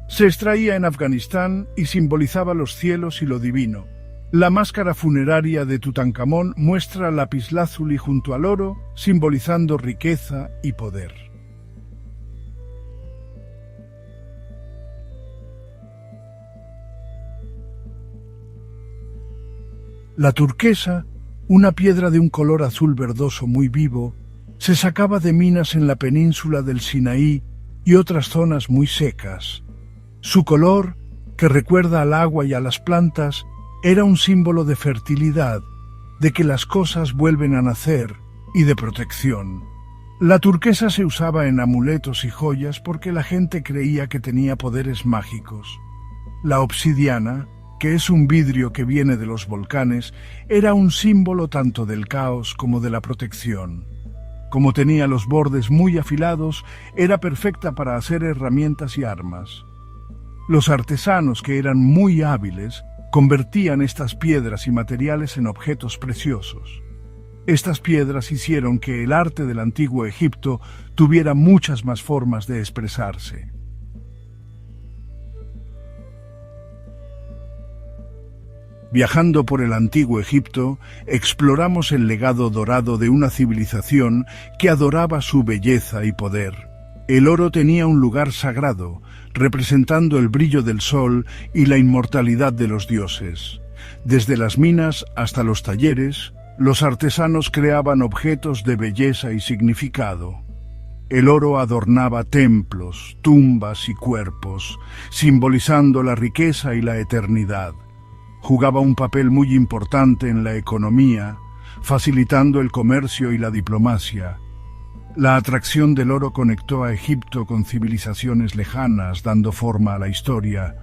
[SPEAKER 1] Se extraía en Afganistán y simbolizaba los cielos y lo divino. La máscara funeraria de Tutankamón muestra lapislázuli junto al oro, simbolizando riqueza y poder. La turquesa, una piedra de un color azul verdoso muy vivo, se sacaba de minas en la península del Sinaí y otras zonas muy secas. Su color, que recuerda al agua y a las plantas, era un símbolo de fertilidad, de que las cosas vuelven a nacer y de protección. La turquesa se usaba en amuletos y joyas porque la gente creía que tenía poderes mágicos. La obsidiana, que es un vidrio que viene de los volcanes, era un símbolo tanto del caos como de la protección. Como tenía los bordes muy afilados, era perfecta para hacer herramientas y armas. Los artesanos, que eran muy hábiles, convertían estas piedras y materiales en objetos preciosos. Estas piedras hicieron que el arte del antiguo Egipto tuviera muchas más formas de expresarse. Viajando por el antiguo Egipto, exploramos el legado dorado de una civilización que adoraba su belleza y poder. El oro tenía un lugar sagrado, representando el brillo del sol y la inmortalidad de los dioses. Desde las minas hasta los talleres, los artesanos creaban objetos de belleza y significado. El oro adornaba templos, tumbas y cuerpos, simbolizando la riqueza y la eternidad. Jugaba un papel muy importante en la economía, facilitando el comercio y la diplomacia. La atracción del oro conectó a Egipto con civilizaciones lejanas, dando forma a la historia.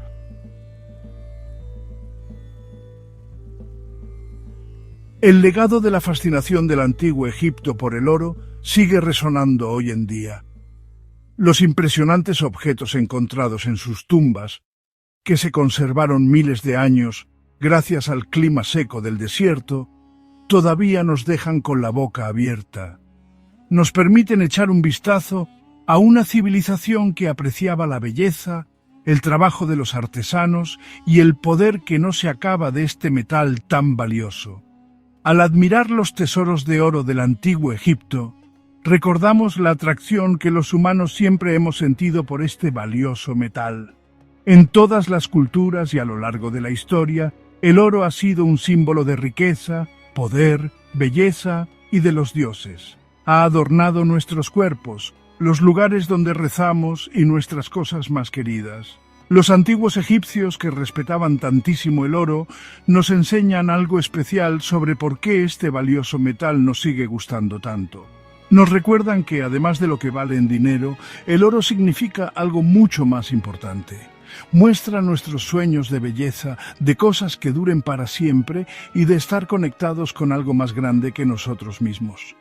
[SPEAKER 1] El legado de la fascinación del antiguo Egipto por el oro sigue resonando hoy en día. Los impresionantes objetos encontrados en sus tumbas, que se conservaron miles de años gracias al clima seco del desierto, todavía nos dejan con la boca abierta. Nos permiten echar un vistazo a una civilización que apreciaba la belleza, el trabajo de los artesanos y el poder que no se acaba de este metal tan valioso. Al admirar los tesoros de oro del antiguo Egipto, recordamos la atracción que los humanos siempre hemos sentido por este valioso metal. En todas las culturas y a lo largo de la historia, el oro ha sido un símbolo de riqueza, poder, belleza y de los dioses. Ha adornado nuestros cuerpos, los lugares donde rezamos y nuestras cosas más queridas. Los antiguos egipcios, que respetaban tantísimo el oro, nos enseñan algo especial sobre por qué este valioso metal nos sigue gustando tanto. Nos recuerdan que, además de lo que vale en dinero, el oro significa algo mucho más importante. Muestra nuestros sueños de belleza, de cosas que duren para siempre y de estar conectados con algo más grande que nosotros mismos.